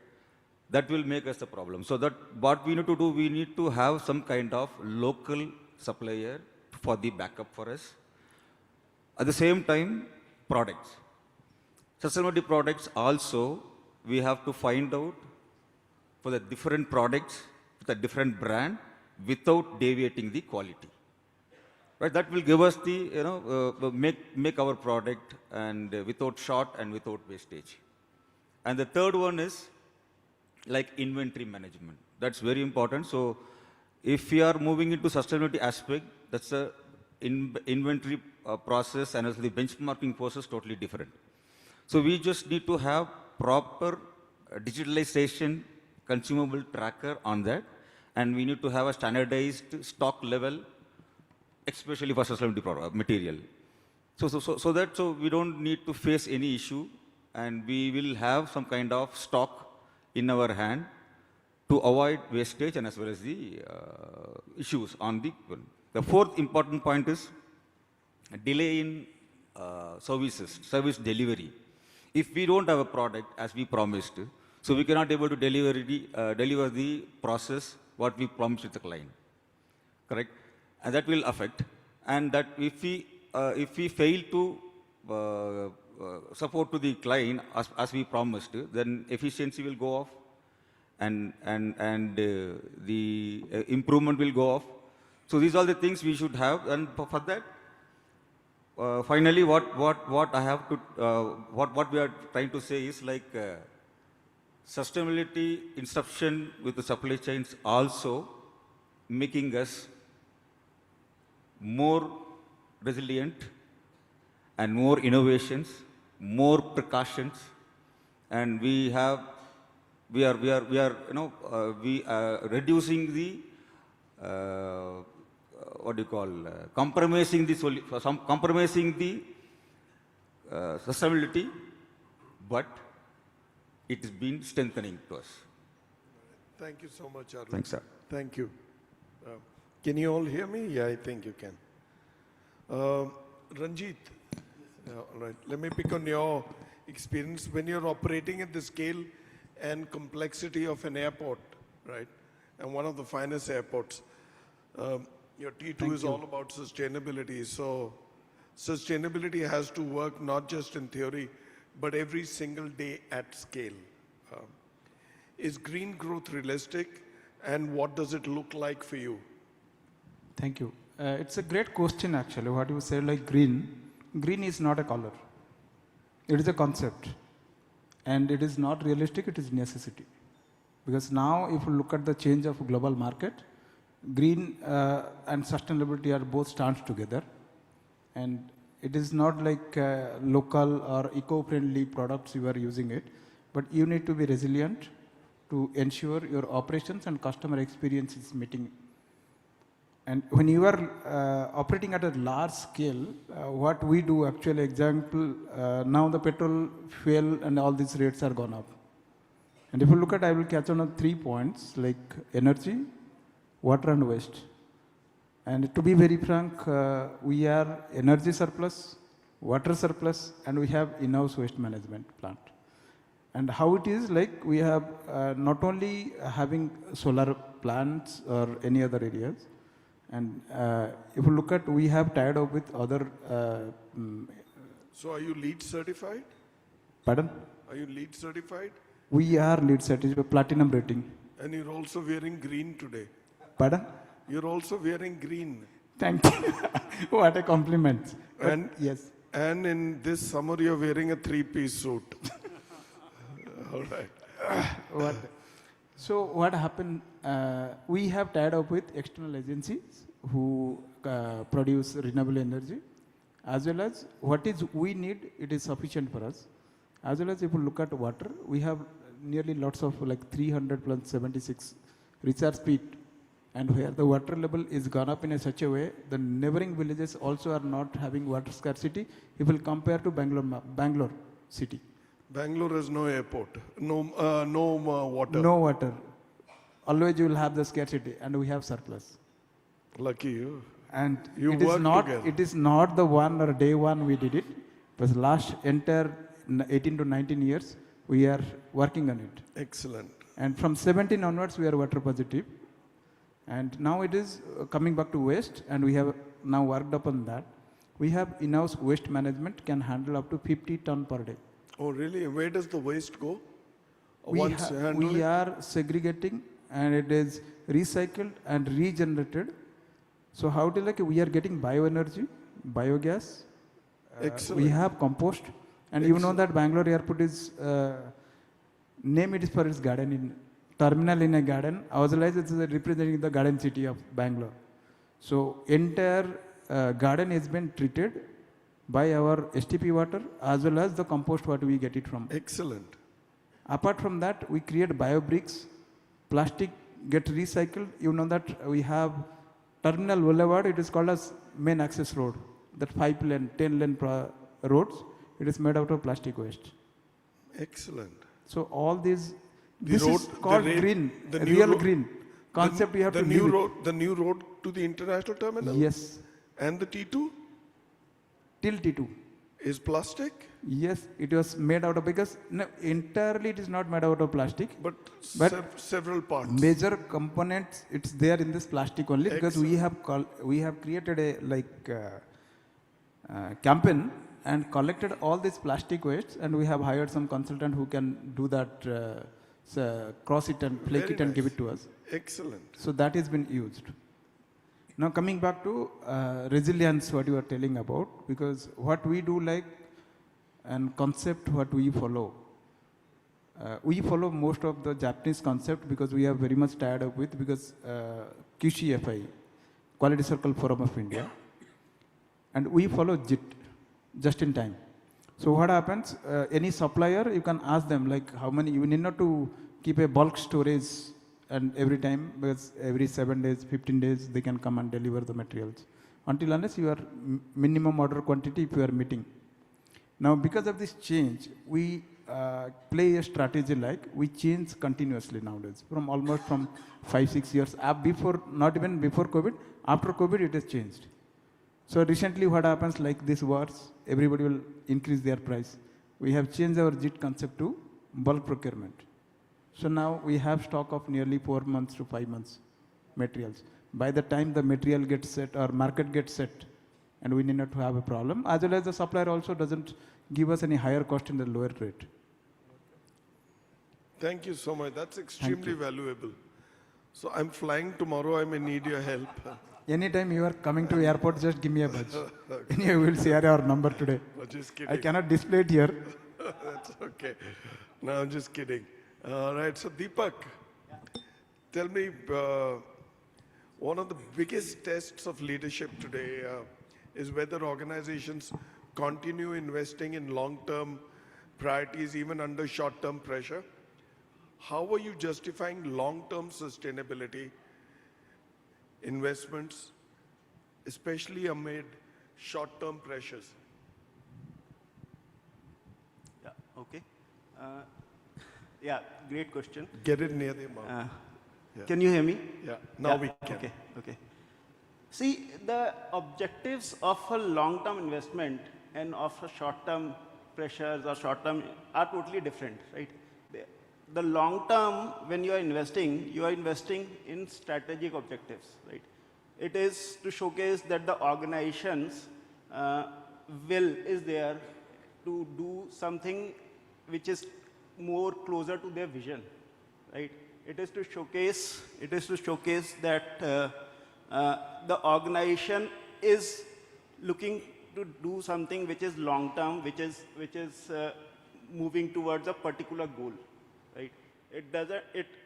That will make us a problem. So that what we need to do, we need to have some kind of local supplier for the backup for us. At the same time, products. Sustainability products also, we have to find out for the different products with a different brand without deviating the quality. Right, that will give us the, make our product and without short and without wastage. And the third one is like inventory management. That's very important. So if we are moving into sustainability aspect, that's a inventory process and also the benchmarking process totally different. So we just need to have proper digitalization consumable tracker on that, and we need to have a standardized stock level, especially for sustainability material. So we don't need to face any issue, and we will have some kind of stock in our hand to avoid wastage and as well as the issues on the. The fourth important point is delay in service delivery. If we don't have a product as we promised, so we cannot able to deliver the process what we promised to the client, correct? And that will affect. And that if we fail to support to the client as we promised, then efficiency will go off, and the improvement will go off. So these are the things we should have, and for that. Finally, what I have to, what we are trying to say is like sustainability inception with the supply chains also making us more resilient and more innovations, more precautions, and we are reducing the what do you call, compromising the sustainability, but it has been strengthening to us. Thank you so much, Arun. Thanks, sir. Thank you. Can you all hear me? Yeah, I think you can. Ranjit, all right. Let me pick on your experience when you're operating at the scale and complexity of an airport, right? And one of the finest airports. Your T2 is all about sustainability. So sustainability has to work not just in theory, but every single day at scale. Is green growth realistic, and what does it look like for you? Thank you. It's a great question actually. What you said, like green. Green is not a color. It is a concept. And it is not realistic, it is necessity. Because now if you look at the change of global market, green and sustainability are both stands together, and it is not like local or eco-friendly products you are using it, but you need to be resilient to ensure your operations and customer experience is meeting. And when you are operating at a large scale, what we do actually, example, now the petrol, fuel and all these rates are gone up. And if you look at, I will catch on 3 points like energy, water and waste. And to be very frank, we are energy surplus, water surplus, and we have in-house waste management plant. And how it is, like we have not only having solar plants or any other areas, and if you look at, we have tied up with other. So are you LEED certified? Pardon? Are you LEED certified? We are LEED certified, platinum rating. And you're also wearing green today. Pardon? You're also wearing green. Thank you. What a compliment. And yes. And in this summer, you're wearing a 3-piece suit. All right. So what happened? We have tied up with external agencies who produce renewable energy, as well as what is we need. It is sufficient for us. As well as if you look at water, we have nearly lots of like 300 plus 76 recharge speed. And where the water level is gone up in such a way, the neighboring villages also are not having water scarcity if we compare to Bangalore city. Bangalore has no airport, no water. No water. Always you will have the scarcity, and we have surplus. Lucky you. And you it is not. together. It is not the one or day one we did it. But last entire 18 to 19 years we are working on it. Excellent. And from 17 onwards we are water positive. And now it is coming back to waste, and we have now worked upon that. We have in-house waste management can handle up to 50 ton per day. Oh, really? Where does the waste go? We, Once handle we it? are segregating, and it is recycled and regenerated. So how it is like we are getting bioenergy, biogas. We Excellent. have compost, and you know that Bangalore airport is name it is for its garden in terminal in a garden. Otherwise, it's representing the garden city of Bangalore. So entire garden has been treated by our STP water as well as the compost what we get it from. Excellent. Apart from that, we create bio bricks, plastic get recycled. You know that we have Terminal Boulevard, it is called as main access road. That 5-lane, 10-lane roads, it is made out of plastic waste. Excellent. So all these, The this road, is called the green, the new real road- green concept. You have the to new live road, the new road to the international terminal. Yes. And the T2 till T2. is plastic. Yes, it was made out of, because no, entirely it is not made out of plastic. But several parts. Major components, it's there in this plastic only, because we have created a campaign and collected all this plastic waste, and we have hired some consultant who can do that, cross it and flake Very it and give nice. it to us. Excellent. So that has been used. Now coming back to resilience, what you are telling about, because what we do like and concept what we follow most of the Japanese concept, because we are very much tied up with, because QCFI, Quality Circle Forum of India, and we follow JIT, just in time. So what happens, any supplier, you can ask them like how many, you need not to keep a bulk storage and every time, because every 7 days, 15 days, they can come and deliver the materials. Until unless you are minimum order quantity, if you are meeting. Now, because of this change, we play a strategy like we change continuously nowadays, from almost from 5-6 years. Before, not even before COVID, after COVID, it has changed. So recently what happens, like this wars, everybody will increase their price. We have changed our JIT concept to bulk procurement. So now we have stock of nearly 4 months to 5 months materials. By the time the material gets set or market gets set, and we need not to have a problem, as well as the supplier also doesn't give us any higher cost in the lower rate. Thank you so much. That's extremely valuable. So I'm flying tomorrow. I may need your help. Anytime you are coming to airport, just give me a buzz. Anyway, we will share our number today. No, just I kidding. cannot display it here. That's okay. No, I'm just kidding. All right, so Deepak, tell me, one of the biggest tests of leadership today is whether organizations continue investing in long-term priorities even under short-term pressure. How are you justifying long-term sustainability investments, especially amid short-term pressures? Yeah, okay. Yeah, great question. Get it near the mouth. Yeah. Can you hear me? Yeah, now we can. Okay, okay. See, the objectives of a long-term investment and of a short-term pressures or short-term are totally different, right? The long-term, when you are investing in strategic objectives, right? It is to showcase that the organization's will is there to do something which is more closer to their vision, right? It is to showcase that the organization is looking to do something which is long term, which is moving towards a particular goal, right?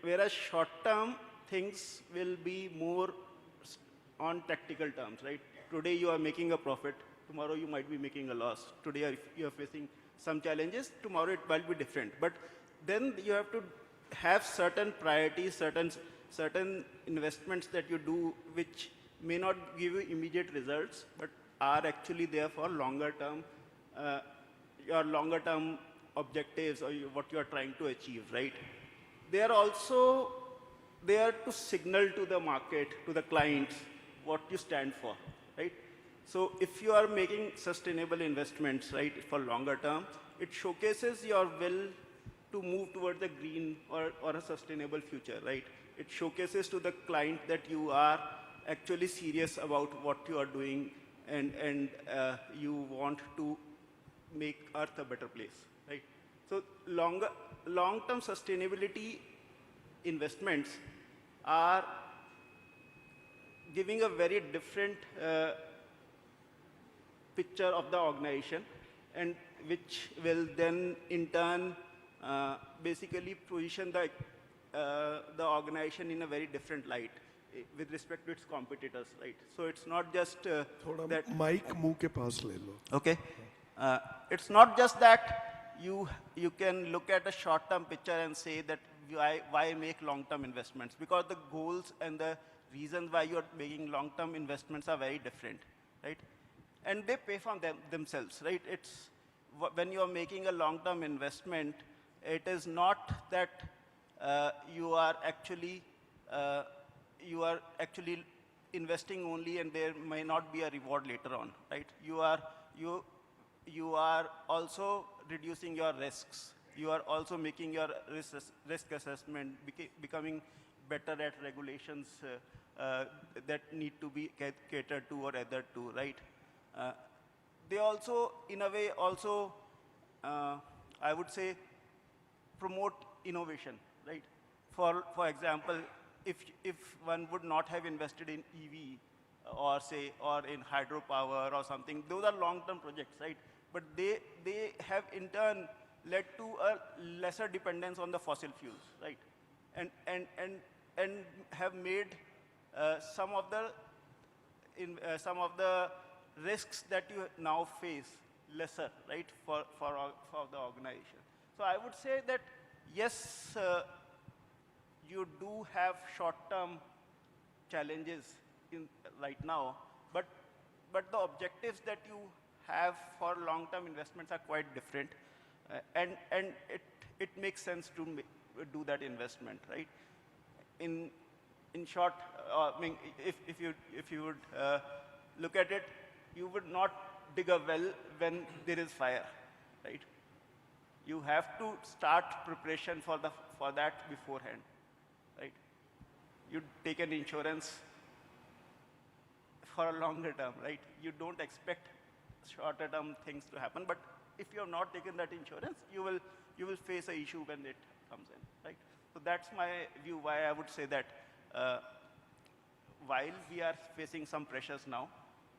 Whereas short term things will be more on tactical terms, right? Today you are making a profit, tomorrow you might be making a loss. Today you are facing some challenges, tomorrow it might be different. But then you have to have certain priorities, certain investments that you do which may not give you immediate results, but are actually there for longer term, your longer term objectives or what you are trying to achieve, right? They are also there to signal to the market, to the clients, what you stand for, right? So if you are making sustainable investments, right, for longer term, it showcases your will to move towards a green or a sustainable future, right? It showcases to the client that you are actually serious about what you are doing, and you want to make Earth a better place, right? So long-term sustainability investments are giving a very different picture of the organization, and which will then in turn basically position the organization in a very different light with respect to its competitors, right? So it's not just that mic मुंह के पास ले लो. okay, it's not just that you can look at a short-term picture and say that why make long-term investments, because the goals and the reasons why you are making long-term investments are very different, right? And they pay for themselves, right? It's when you are making a long-term investment, it is not that you are actually investing only and there may not be a reward later on, right? You are also reducing your risks. You are also making your risk assessment, becoming better at regulations that need to be catered to or adhered to, right? They also, in a way, also, I would say, promote innovation, right? For example, if one would not have invested in EV or in hydropower or something, those are long-term projects, right? But they have in turn led to a lesser dependence on the fossil fuels, right? And have made some of the risks that you now face lesser, right, for the organization. So I would say that yes, you do have short-term challenges right now, but the objectives that you have for long-term investments are quite different, and it makes sense to do that investment, right? In short, I mean, if you would look at it, you would not dig a well when there is fire, right? You have to start preparation for that beforehand, right? You take an insurance for a longer term, right? You don't expect shorter term things to happen, but if you have not taken that insurance, you will face an issue when it comes in, right? So that's my view why I would say that while we are facing some pressures now,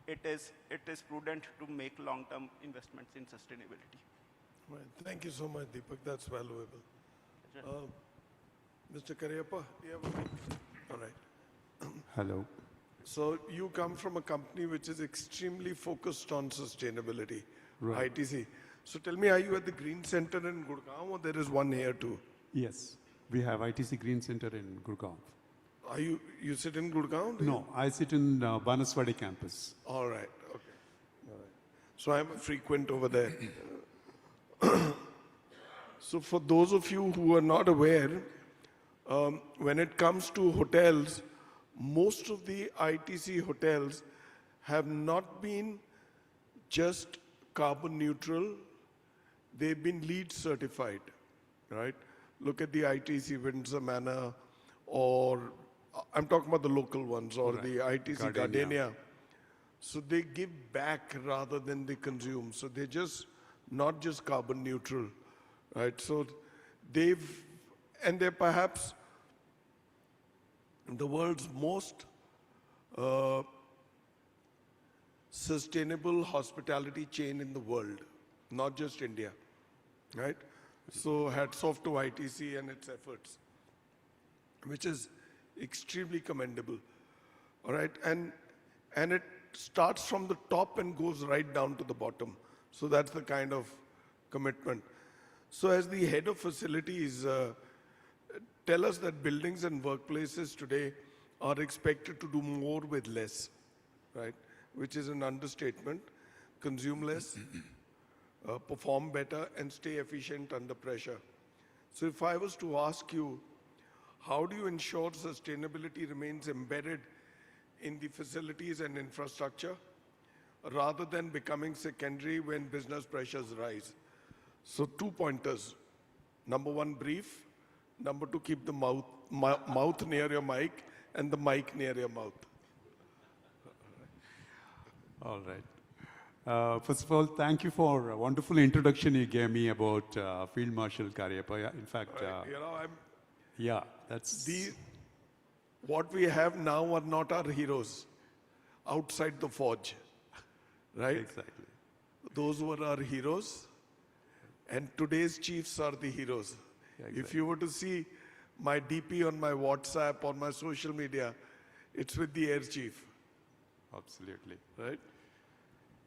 it is prudent to make long-term investments in sustainability. Right. Thank you so much, Deepak. That's valuable. Mr. Karyappa, you have a mic? All right. Hello. So you come from a company which is extremely focused on sustainability, Right. ITC. So tell me, are you at the Green Center in Gurgaon or there is one here too? Yes, we have ITC Green Center in Gurgaon. Are you sit in Gurgaon? do No, I sit in Banaswadi campus. you? All right. Okay. All right. So I'm a frequent over there. So for those of you who are not aware, when it comes to hotels, most of the ITC hotels have not been just carbon neutral, they've been LEED certified, right? Look at the ITC Windsor Manor, or I'm talking about the local ones, or Right. the ITC Gardenia. Gardenia. So they give back rather than they consume. So they're just not just carbon neutral, right? So they're perhaps the world's most sustainable hospitality chain in the world, not just India, right? So hats off to ITC and its efforts, which is extremely commendable, all right? And it starts from the top and goes right down to the bottom. So that's the kind of commitment. So as the head of facilities, tell us that buildings and workplaces today are expected to do more with less, right? Which is an understatement. Consume less, perform better, and stay efficient under pressure. So if I was to ask you, how do you ensure sustainability remains embedded in the facilities and infrastructure rather than becoming secondary when business pressures rise? So 2 pointers. Number one, brief. Number two, keep the mouth near your mic and the mic near your mouth. All right. First of all, thank you for a wonderful introduction you gave me about Field Marshal Cariappa. Yeah, in fact, yeah, that's... What we have now are not our heroes outside the forge, right? Exactly. Those were our heroes, and today's chiefs are the heroes. Yeah, exactly. If you were to see my DP on my WhatsApp, on my social media, it's with the Air Chief. Absolutely. Right?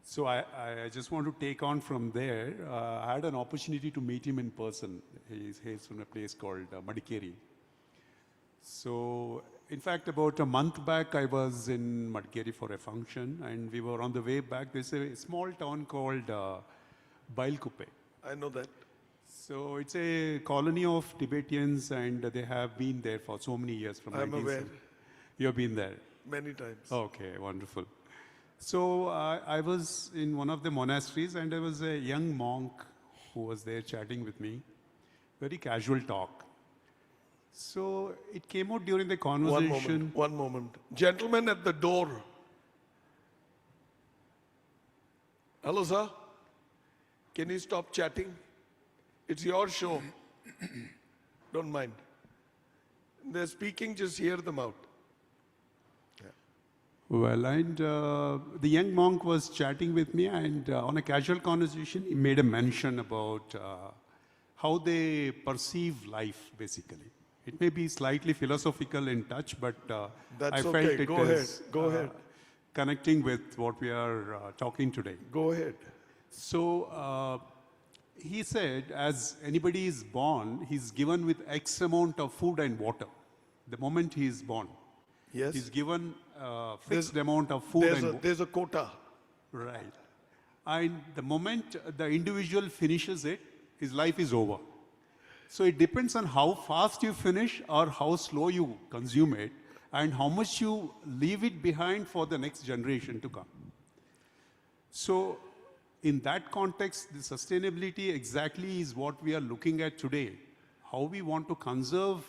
So I just want to take on from there. I had an opportunity to meet him in person. He's from a place called Madikeri. So, in fact, about a month back, I was in Madikeri for a function, and we were on the way back. There's a small town called Bailkuppe. I know that. So it's a colony of Tibetans, and they have been there for so many years. I'm aware. You've been there? Many times. Okay, wonderful. So I was in one of the monasteries, and there was a young monk who was there chatting with me. Very casual talk. So it came out during the conversation. One moment. Gentlemen at the door. Hello, sir. Can you stop chatting? It's your show. Don't mind. They're speaking, just hear them out. Well, and the young monk was chatting with me, and on a casual conversation, he made a mention about how they perceive life, basically. It may be slightly philosophical in touch, but I felt it is connecting with what we are talking today. Go ahead. So he said, as anybody is born, he's given with X amount of food and water. The moment he is born, he's given fixed amount of food and water. There's a quota. Right. And the moment the individual finishes it, his life is over. So it depends on how fast you finish or how slow you consume it and how much you leave it behind for the next generation to come. So in that context, the sustainability exactly is what we are looking at today. How we want to conserve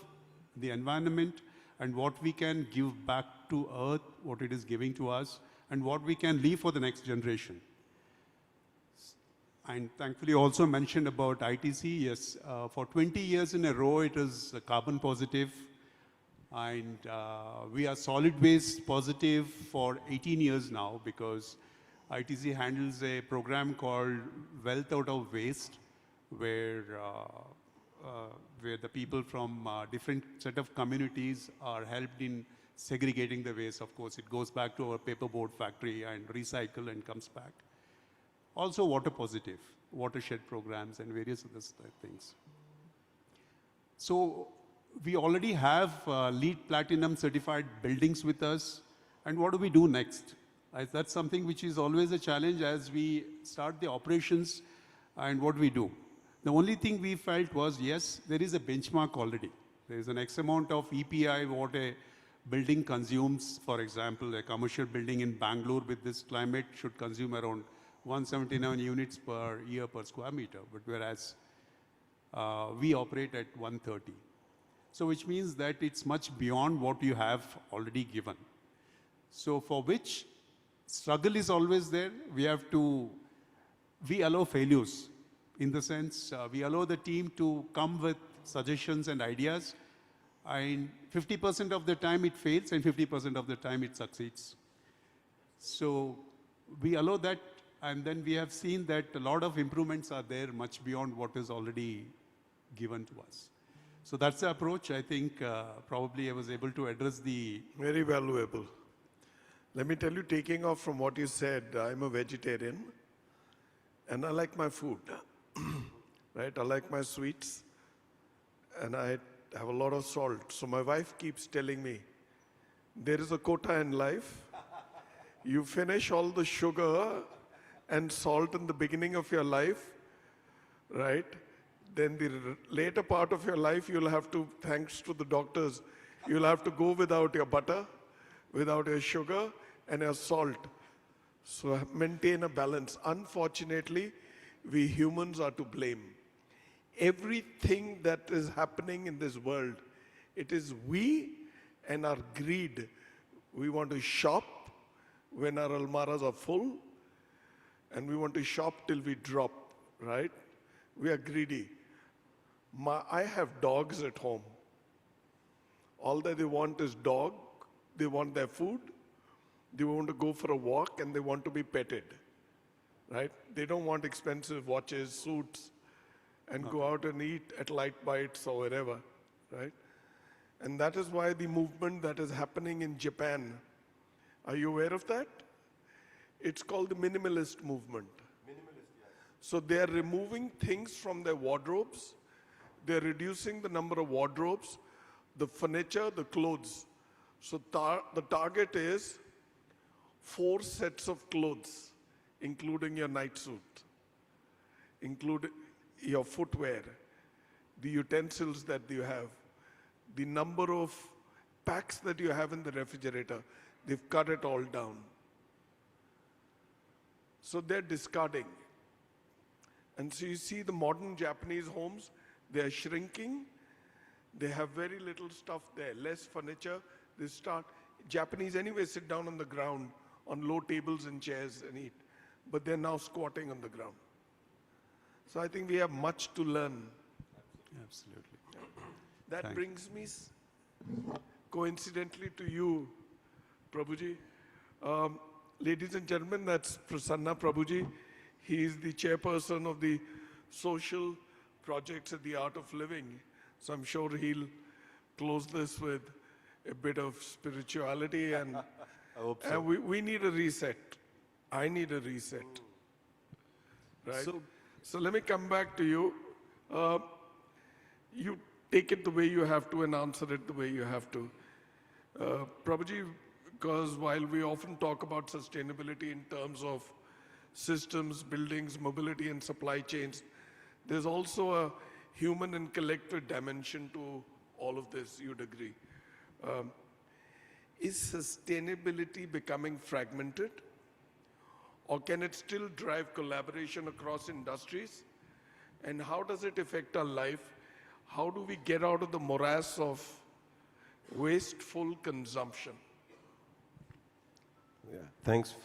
the environment and what we can give back to Earth, what it is giving to us, and what we can leave for the next generation. And thankfully also mentioned about ITC, yes, for 20 years in a row it is carbon positive, and we are solid waste positive for 18 years now because ITC handles a program called Wealth Out of Waste, where the people from different set of communities are helped in segregating the waste. Of course, it goes back to our paperboard factory and recycle and comes back. Also water positive, watershed programs and various other things. So we already have LEED Platinum certified buildings with us. And what do we do next? That's something which is always a challenge as we start the operations and what we do. The only thing we felt was, yes, there is a benchmark already. There is an X amount of EPI, what a building consumes. For example, a commercial building in Bangalore with this climate should consume around 179 units per year per square meter, but whereas we operate at 130. So which means that it's much beyond what you have already given. So for which struggle is always there. We allow failures. In the sense, we allow the team to come with suggestions and ideas, and 50% of the time it fails and 50% of the time it succeeds. So we allow that, and then we have seen that a lot of improvements are there much beyond what is already given to us. So that's the approach. I think probably I was able to address the... Very valuable. Let me tell you, taking off from what you said, I'm a vegetarian and I like my food, right? I like my sweets and I have a lot of salt. So my wife keeps telling me, there is a quota in life. You finish all the sugar and salt in the beginning of your life, right? Then the later part of your life, you'll have to, thanks to the doctors, you'll have to go without your butter, without your sugar and your salt. So maintain a balance. Unfortunately, we humans are to blame. everything that is happening in this world, it is we and our greed. We want to shop when our almaras are full, and we want to shop till we drop, right? We are greedy. I have dogs at home. All that they want is dog. They want their food. They want to go for a walk, and they want to be petted, right? They don't want expensive watches, suits, and go out and eat at Light Bites or wherever, right? And that is why the movement that is happening in Japan, are you aware of that? It's called the minimalist movement. So they are removing things from their wardrobes. They're reducing the number of wardrobes, the furniture, the clothes. So the target is 4 sets of clothes, including your night suit, including your footwear, the utensils that you have, the number of packs that you have in the refrigerator. They've cut it all down. So they're discarding. And so you see the modern Japanese homes, they're shrinking. They have very little stuff there, less furniture. They start, Japanese anyway sit down on the ground on low tables and chairs and eat, but they're now squatting on the ground. So I think we have much to learn. Absolutely. That brings me coincidentally to you, Prabhuji. Ladies and gentlemen, that's Prasanna Prabhuji. He is the chairperson of the social projects at the Art of Living. So I'm sure he'll close this with a bit of spirituality and, I hope so. and we need a reset. I need a reset. Right? So let me come back to you. You take it the way you have to and answer it the way you have to. Prabhuji, because while we often talk about sustainability in terms of systems, buildings, mobility, and supply chains, there's also a human and collective dimension to all of this, you'd agree. Is sustainability becoming fragmented? Or can it still drive collaboration across industries? And how does it affect our life? How do we get out of the morass of wasteful consumption? Yeah, thanks.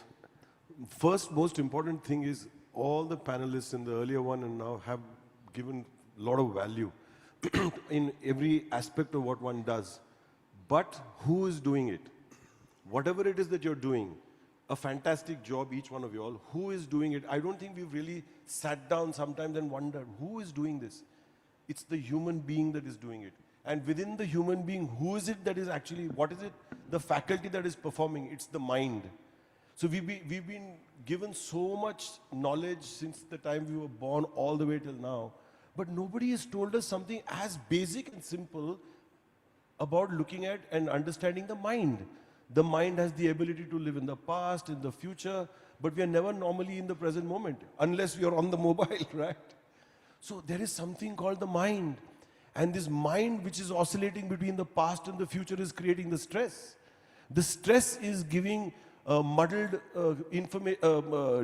First, most important thing is all the panelists in the earlier one and now have given a lot of value in every aspect of what one does. But who is doing it? Whatever it is that you're doing, a fantastic job, each one of you all. Who is doing it? I don't think we've really sat down sometimes and wondered, who is doing this? It's the human being that is doing it. And within the human being, who is it that is actually, what is it? The faculty that is performing, it's the mind. So we've been given so much knowledge since the time we were born all the way till now. But nobody has told us something as basic and simple about looking at and understanding the mind. The mind has the ability to live in the past, in the future, but we are never normally in the present moment, unless we are on the mobile, right? So there is something called the mind. And this mind which is oscillating between the past and the future is creating the stress. The stress is giving muddled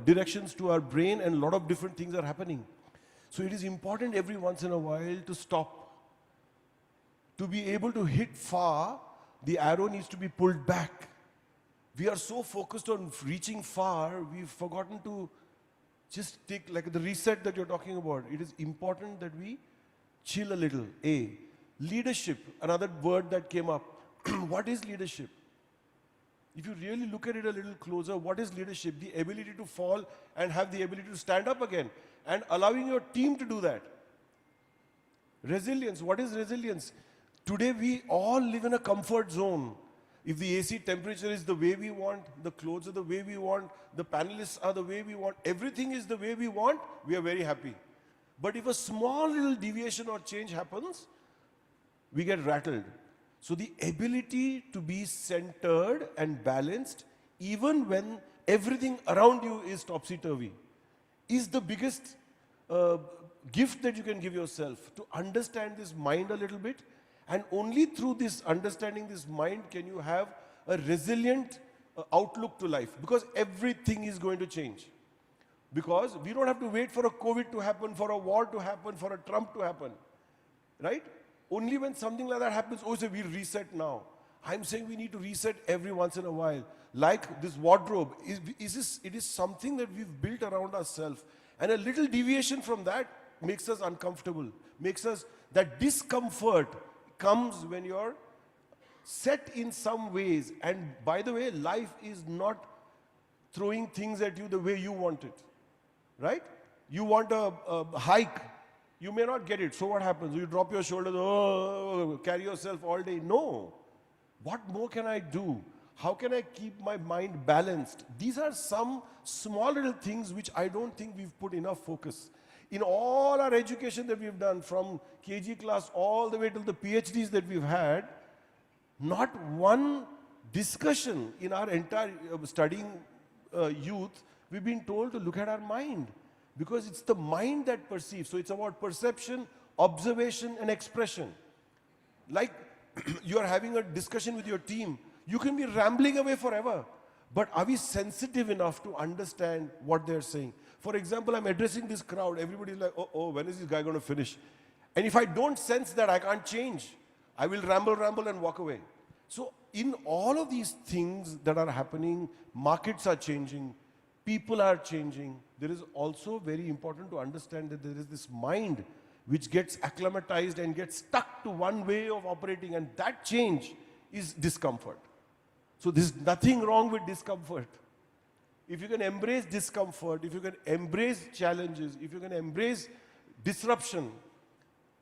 directions to our brain, and a lot of different things are happening. So it is important every once in a while to stop. To be able to hit far, the arrow needs to be pulled back. We are so focused on reaching far, we've forgotten to just take, like the reset that you're talking about. It is important that we chill a little. Leadership, another word that came up. What is leadership? If you really look at it a little closer, what is leadership? The ability to fall and have the ability to stand up again, and allowing your team to do that. Resilience, what is resilience? Today we all live in a comfort zone. If the AC temperature is the way we want, the clothes are the way we want, the panelists are the way we want, everything is the way we want, we are very happy. But if a small little deviation or change happens, we get rattled. So the ability to be centered and balanced, even when everything around you is topsy-turvy, is the biggest gift that you can give yourself. To understand this mind a little bit, and only through this understanding this mind can you have a resilient outlook to life, because everything is going to change. Because we don't have to wait for a COVID to happen, for a war to happen, for a Trump to happen, right? Only when something like that happens, oh, so we reset now. I'm saying we need to reset every once in a while. Like this wardrobe, it is something that we've built around ourselves. And a little deviation from that makes us uncomfortable, makes us, that discomfort comes when you're set in some ways. And by the way, life is not throwing things at you the way you want it, right? You want a hike, you may not get it. So what happens? You drop your shoulders, oh, carry yourself all day. No. What more can I do? How can I keep my mind balanced? These are some small little things which I don't think we've put enough focus. In all our education that we've done, from KG class all the way till the PhDs that we've had, not one discussion in our entire studying youth, we've been told to look at our mind. Because it's the mind that perceives. So it's about perception, observation, and expression. Like you are having a discussion with your team, you can be rambling away forever. But are we sensitive enough to understand what they're saying? For example, I'm addressing this crowd. Everybody's like, oh, when is this guy going to finish? And if I don't sense that, I can't change. I will ramble and walk away. So in all of these things that are happening, markets are changing, people are changing. There is also very important to understand that there is this mind which gets acclimatized and gets stuck to one way of operating, and that change is discomfort. So there's nothing wrong with discomfort. If you can embrace discomfort, if you can embrace challenges, if you can embrace disruption,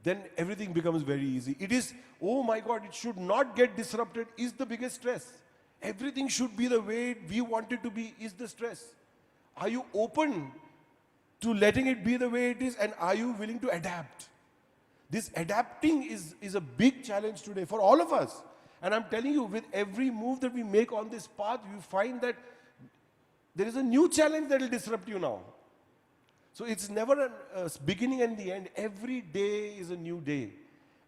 then everything becomes very easy. It is, oh my God, it should not get disrupted is the biggest stress. Everything should be the way we want it to be is the stress. Are you open to letting it be the way it is, and are you willing to adapt? This adapting is a big challenge today for all of us. And I'm telling you, with every move that we make on this path, you find that there is a new challenge that will disrupt you now. So it's never a beginning and the end. Every day is a new day.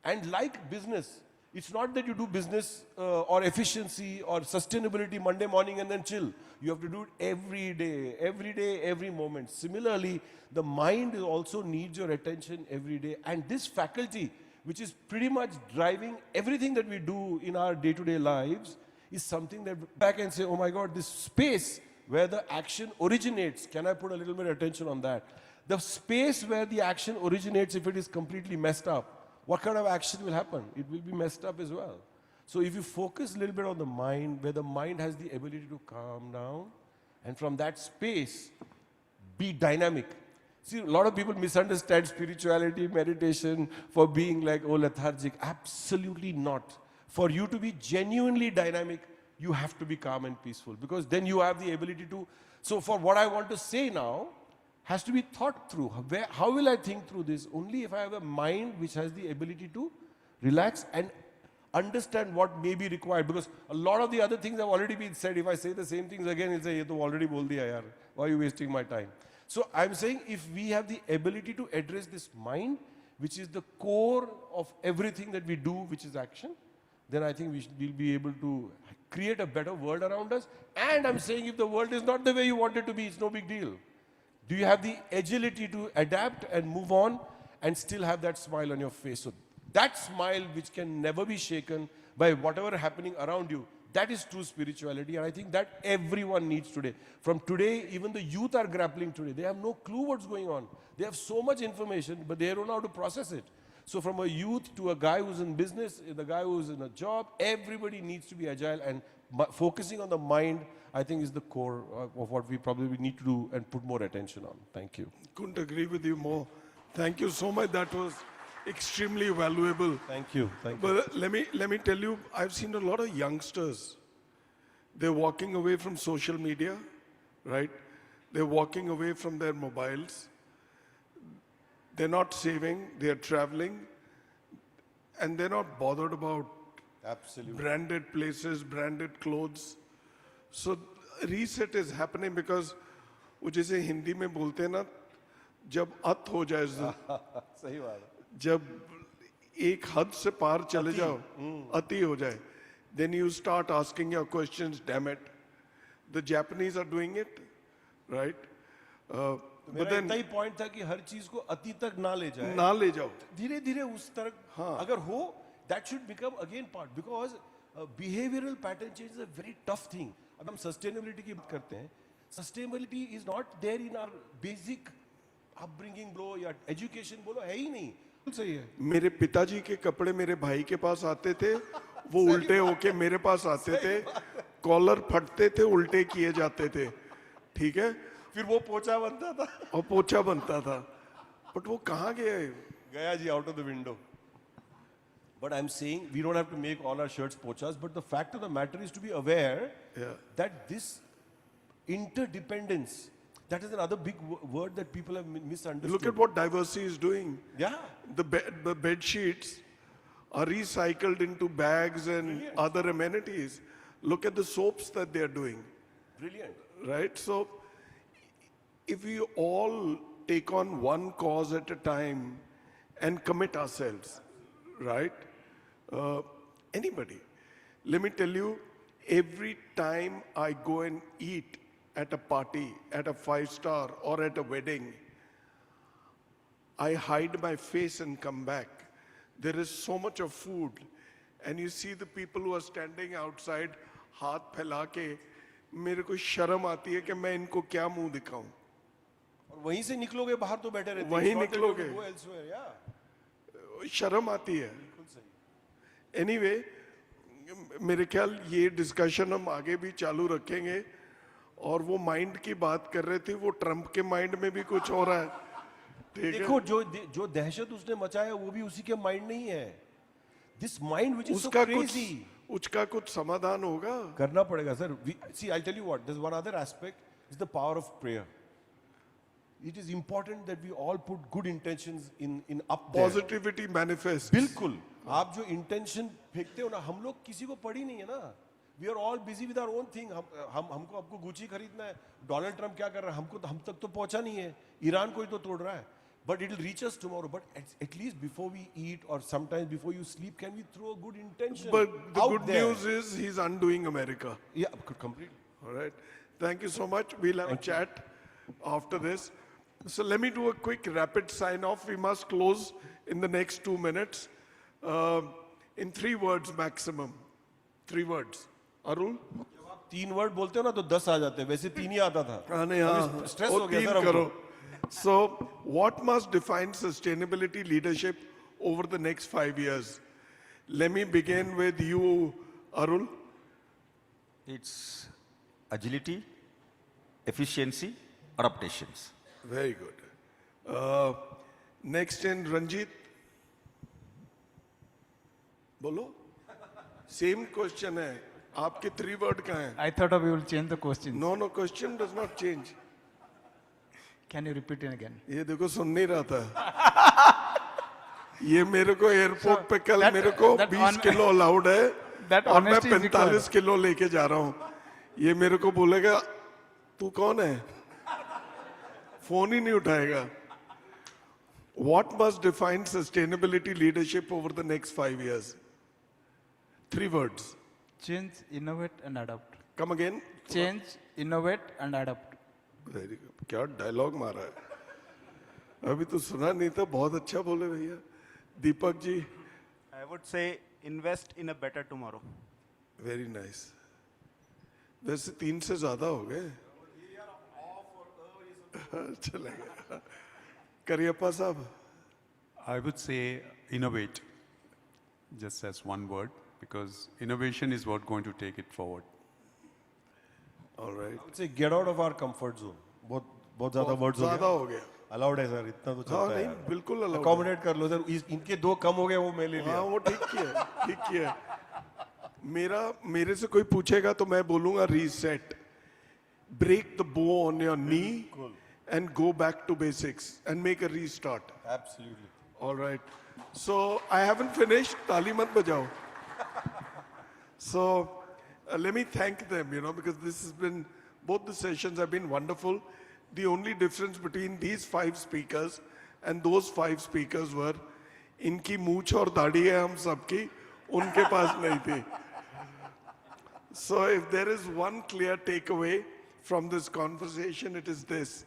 And like business, it's not that you do business or efficiency or sustainability Monday morning and then chill. You have to do it every day, every moment. Similarly, the mind also needs your attention every day. And this faculty, which is pretty much driving everything that we do in our day-to-day lives, is something that back and say, oh my God, this space where the action originates, can I put a little bit of attention on that? The space where the action originates, if it is completely messed up, what kind of action will happen? It will be messed up as well. So if you focus a little bit on the mind, where the mind has the ability to calm down, and from that space, be dynamic. See, a lot of people misunderstand spirituality, meditation for being like, oh, lethargic. Absolutely not. For you to be genuinely dynamic, you have to be calm and peaceful, because then you have the ability to. So for what I want to say now, has to be thought through. How will I think through this? Only if I have a mind which has the ability to relax and understand what may be required. Because a lot of the other things have already been said. If I say the same things again, he'll say, "Ye to already bol diya yaar. Why are you wasting my time?" So I'm saying, if we have the ability to address this mind, which is the core of everything that we do, which is action, then I think we'll be able to create a better world around us. And I'm saying, if the world is not the way you want it to be, it's no big deal. Do you have the agility to adapt and move on and still have that smile on your face? So that smile, which can never be shaken by whatever happening around you, that is true spirituality. And I think that everyone needs today. From today, even the youth are grappling today. They have no clue what's going on. They have so much information, but they don't know how to process it. So from a youth to a guy who's in business, the guy who's in a job, everybody needs to be agile, and focusing on the mind, I think, is the core of what we probably need to do and put more attention on. Thank you. Couldn't agree with you more. Thank you so much. That was extremely valuable. Thank you. Thank you. But let me tell you, I've seen a lot of youngsters. They're walking away from social media, right? They're walking away from their mobiles. They're not saving. They're traveling, and they're not bothered about branded places, branded clothes. So reset is happening because वो जैसे हिंदी में बोलते हैं ना, जब अत हो जाए, सही बात है, जब एक हद से पार चले जाओ, अति हो जाए, then you start asking your questions. Damn it, the Japanese are doing it, right? मेरा इतना ही पॉइंट था कि हर चीज को अति तक ना ले जाए, ना ले जाओ, धीरे धीरे उस तरफ अगर हो, that should become again part, because behavioral pattern change is a very tough thing. अब हम sustainability की बात करते हैं, sustainability is not there in our basic upbringing बोलो या education बोलो, है ही नहीं. सही है. मेरे पिताजी के कपड़े मेरे भाई के पास आते थे, वो उल्टे होके मेरे पास आते थे, कॉलर फटते थे, उल्टे किए जाते थे, ठीक है, फिर वो पोछा बनता था, और पोछा बनता था, बट वो कहाँ गए? गया जी, out of the window. But I'm saying we don't have to make all our shirts pochas, but the fact of the matter is to be aware that this interdependence, that is another big word that people have misunderstood. Look at what Diversity is doing. Yeah. The bed sheets are recycled into bags and other amenities. Look at the soaps that they are doing. Brilliant. Right? So, if we all take on one cause at a time and commit ourselves, right? Anybody. Let me tell you, every time I go and eat at a party, at a 5-star or at a wedding, I hide my face and come back. There is so much of food. And you see the people who are standing outside, हाथ फैला के, मेरे को शर्म आती है कि मैं इनको क्या मुंह दिखाऊं. और वहीं से निकलोगे बाहर तो बैठे रहते हैं. वहीं निकलोगे. Go elsewhere, yeah. शर्म आती है. Anyway, मेरे ख्याल ये डिस्कशन हम आगे भी चालू रखेंगे. और वो माइंड की बात कर रहे थे, वो ट्रम्प के माइंड में भी कुछ हो रहा है. देखो जो दहशत उसने मचाया वो भी उसी के माइंड नहीं है. This mind which is so crazy. उसका कुछ समाधान होगा. करना पड़ेगा sir. See, I'll tell you what. There's one other aspect. Is the power of prayer. It is important that we all put good intentions in up there. Positivity manifests. बिल्कुल. आप जो intention फेंकते हो ना, हम लोग किसी को पड़ी नहीं है ना. We are all busy with our own thing. हमको आपको गुची खरीदना है. डोनाल्ड ट्रम्प क्या कर रहा है? हम तक तो पहुंचा नहीं है. ईरान कोई तो तोड़ रहा है. But it will reach us tomorrow. But at least before we eat or sometimes before you sleep, can we throw a good intention? But the out good there? news is he's undoing America. Yeah, completely. All right. Thank you so much. We'll have a chat after this. So let me do a quick rapid sign off. We must close in the next 2 minutes. In 3 words maximum. 3 words. Arul? जब आप 3 word बोलते हो ना तो 10 आ जाते हैं. वैसे 3 ही आता था. नहीं हाँ. स्ट्रेस हो गया सर करो. So, what must define sustainability leadership over the next 5 years? Let me begin with you, Arul. It's agility, efficiency, adaptations. Very good. Next in Ranjit. Bolo. Same question hai. आपके 3 word कहाँ हैं? I thought we will change the question. No, question does not change. Can you repeat it again? ये देखो सुन नहीं रहा था. ये मेरे को एयरपोर्ट पे कल मेरे को 20 किलो अलाउड है और मैं 45 किलो लेके जा रहा हूँ. ये मेरे को बोलेगा तू कौन है? फोन ही नहीं उठाएगा. What must define sustainability leadership over the next 5 years? 3 words. Change, innovate and adapt. Come again. Change, innovate and adapt. Very good. क्या डायलॉग मारा है. अभी तो सुना नहीं था. बहुत अच्छा बोले भैया. Deepak ji. I would say invest in a better tomorrow. Very nice. वैसे 3 से ज्यादा हो गए. चलेगा. करियप्पा साहब. I would say innovate, just as one word, because innovation is what going to take it forward. All right. I would say get out of our comfort zone. बहुत ज़्यादा words हो गया. Allowed है सर. इतना तो चलता है. नहीं बिल्कुल allowed. Accommodate कर लो सर. इनके 2 कम हो गए वो मैं ले लिया. हाँ वो ठीक किया. मेरे से कोई पूछेगा तो मैं बोलूँगा reset. Break the bow on your knee and go back to basics and make a restart. Absolutely. All right. So I haven't finished. ताली मत बजाओ. So let me thank them, because this has been, both the sessions have been wonderful. The only difference between these 5 speakers and those 5 speakers were, इनकी मूछ और दाढ़ी है हम सबकी, उनके पास नहीं थी. So if there is one clear takeaway from this conversation, it is this.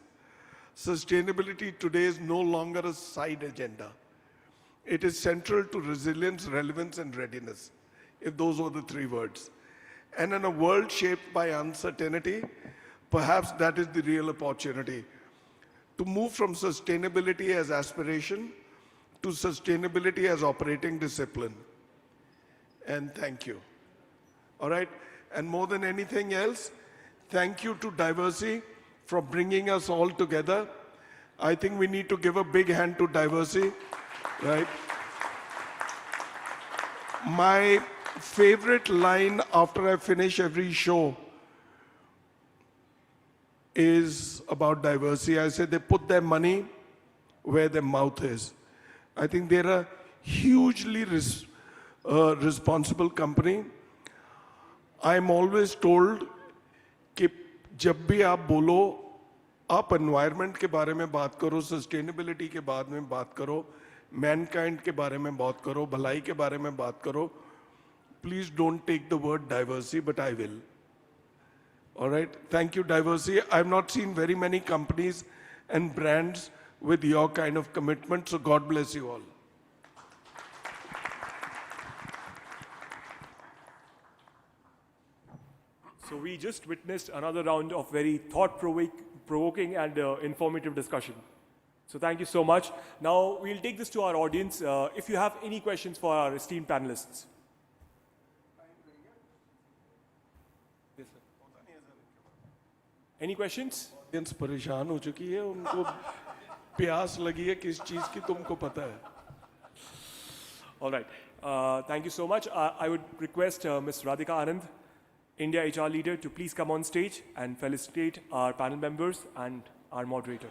Sustainability today is no longer a side agenda. It is central to resilience, relevance, and readiness, if those were the three words. And in a world shaped by uncertainty, perhaps that is the real opportunity to move from sustainability as aspiration to sustainability as operating discipline. And thank you. All right? And more than anything else, thank you to Diversity for bringing us all together. I think we need to give a big hand to Diversity, right? My favorite line after I finish every show is about Diversity. I say they put their money where their mouth is. I think they're a hugely responsible company. I'm always told कि जब भी आप बोलो आप environment के बारे में बात करो, sustainability के बारे में बात करो, mankind के बारे में बात करो, भलाई के बारे में बात करो. Please don't take the word diversity, but I will. All right. Thank you, Diversity. I've not seen very many companies and brands with your kind of commitment, so God bless you all. So we just witnessed another round of very thought-provoking and informative discussion. So thank you so much. Now we'll take this to our audience. If you have any questions for our esteemed panelists. Yes, sir. Any questions? Audience परेशान हो चुकी है, उनको प्यास लगी है किस चीज की तुमको पता है. All right. Thank you so much. I would request Ms. Radhika Anand, India HR leader, to please come on stage and felicitate our panel members and our moderator.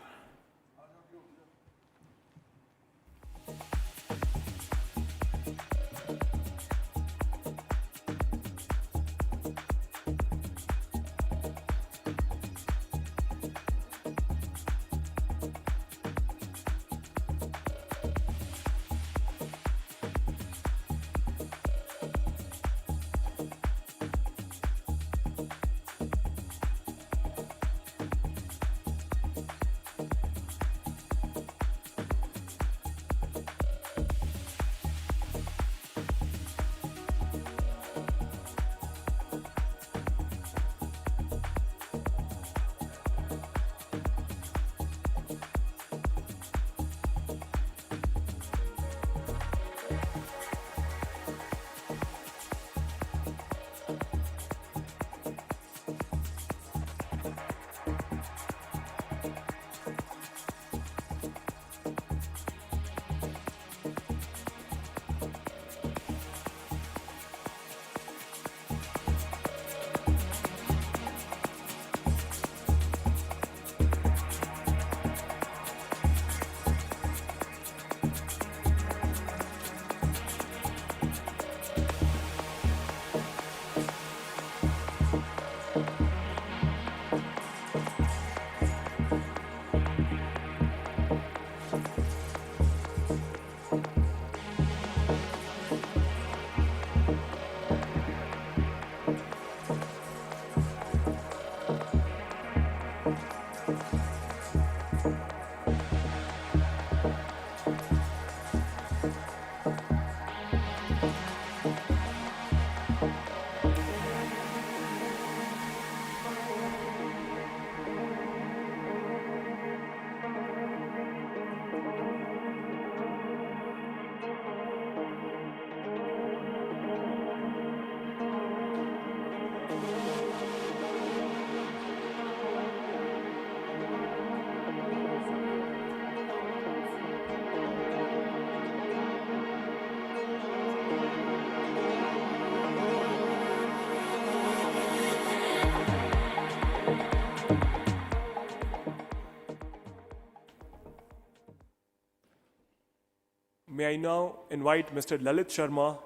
May I now invite Mr. Lalit Sharma,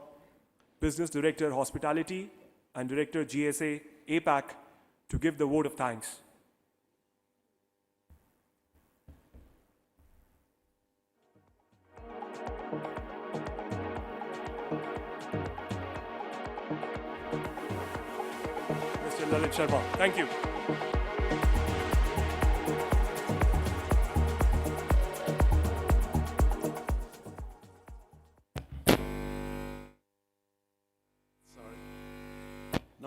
Business Director, Hospitality and Director, GSA, APAC, to give the vote of thanks. Mr. Lalit Sharma, thank you.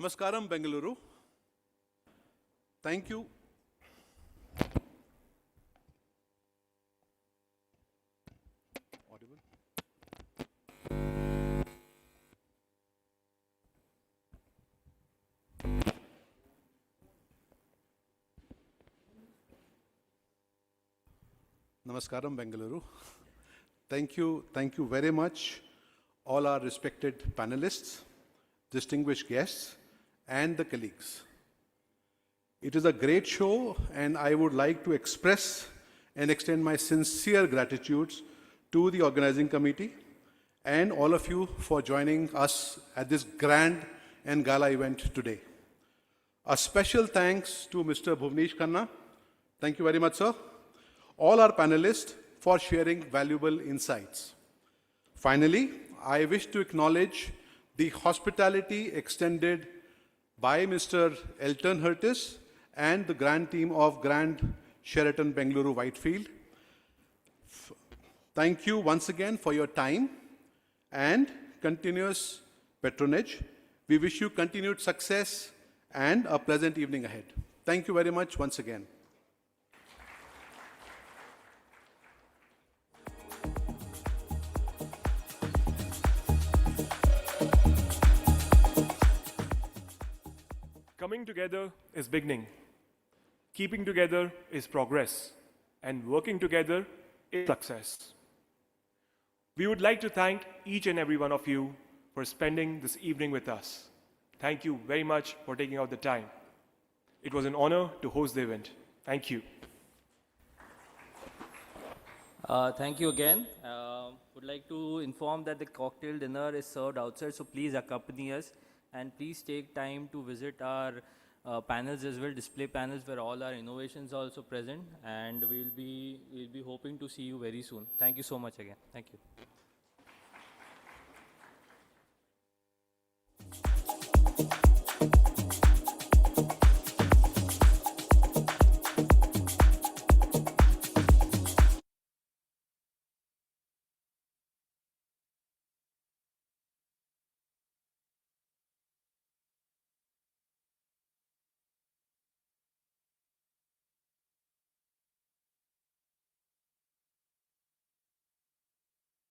Namaskaram, Bengaluru. Thank you. Audible? Namaskaram, Bengaluru. Thank you very much, all our respected panelists, distinguished guests, and the colleagues. It is a great show, and I would like to express and extend my sincere gratitudes to the organizing committee and all of you for joining us at this grand and gala event today. A special thanks to Mr. Bhuvnesh Khanna. Thank you very much, sir. All our panelists for sharing valuable insights. Finally, I wish to acknowledge the hospitality extended by Mr. Elton Hurtis and the grand team of Grand Sheraton Bengaluru Whitefield. Thank you once again for your time and continuous patronage. We wish you continued success and a pleasant evening ahead. Thank you very much once again. Coming together is beginning. Keeping together is progress. And working together is success. We would like to thank each and every one of you for spending this evening with us. Thank you very much for taking out the time. It was an honor to host the event. Thank you. Thank you again. Would like to inform that the cocktail dinner is served outside, so please accompany us and please take time to visit our panels as well, display panels where all our innovations are also present, and we'll be hoping to see you very soon. Thank you so much again. Thank you.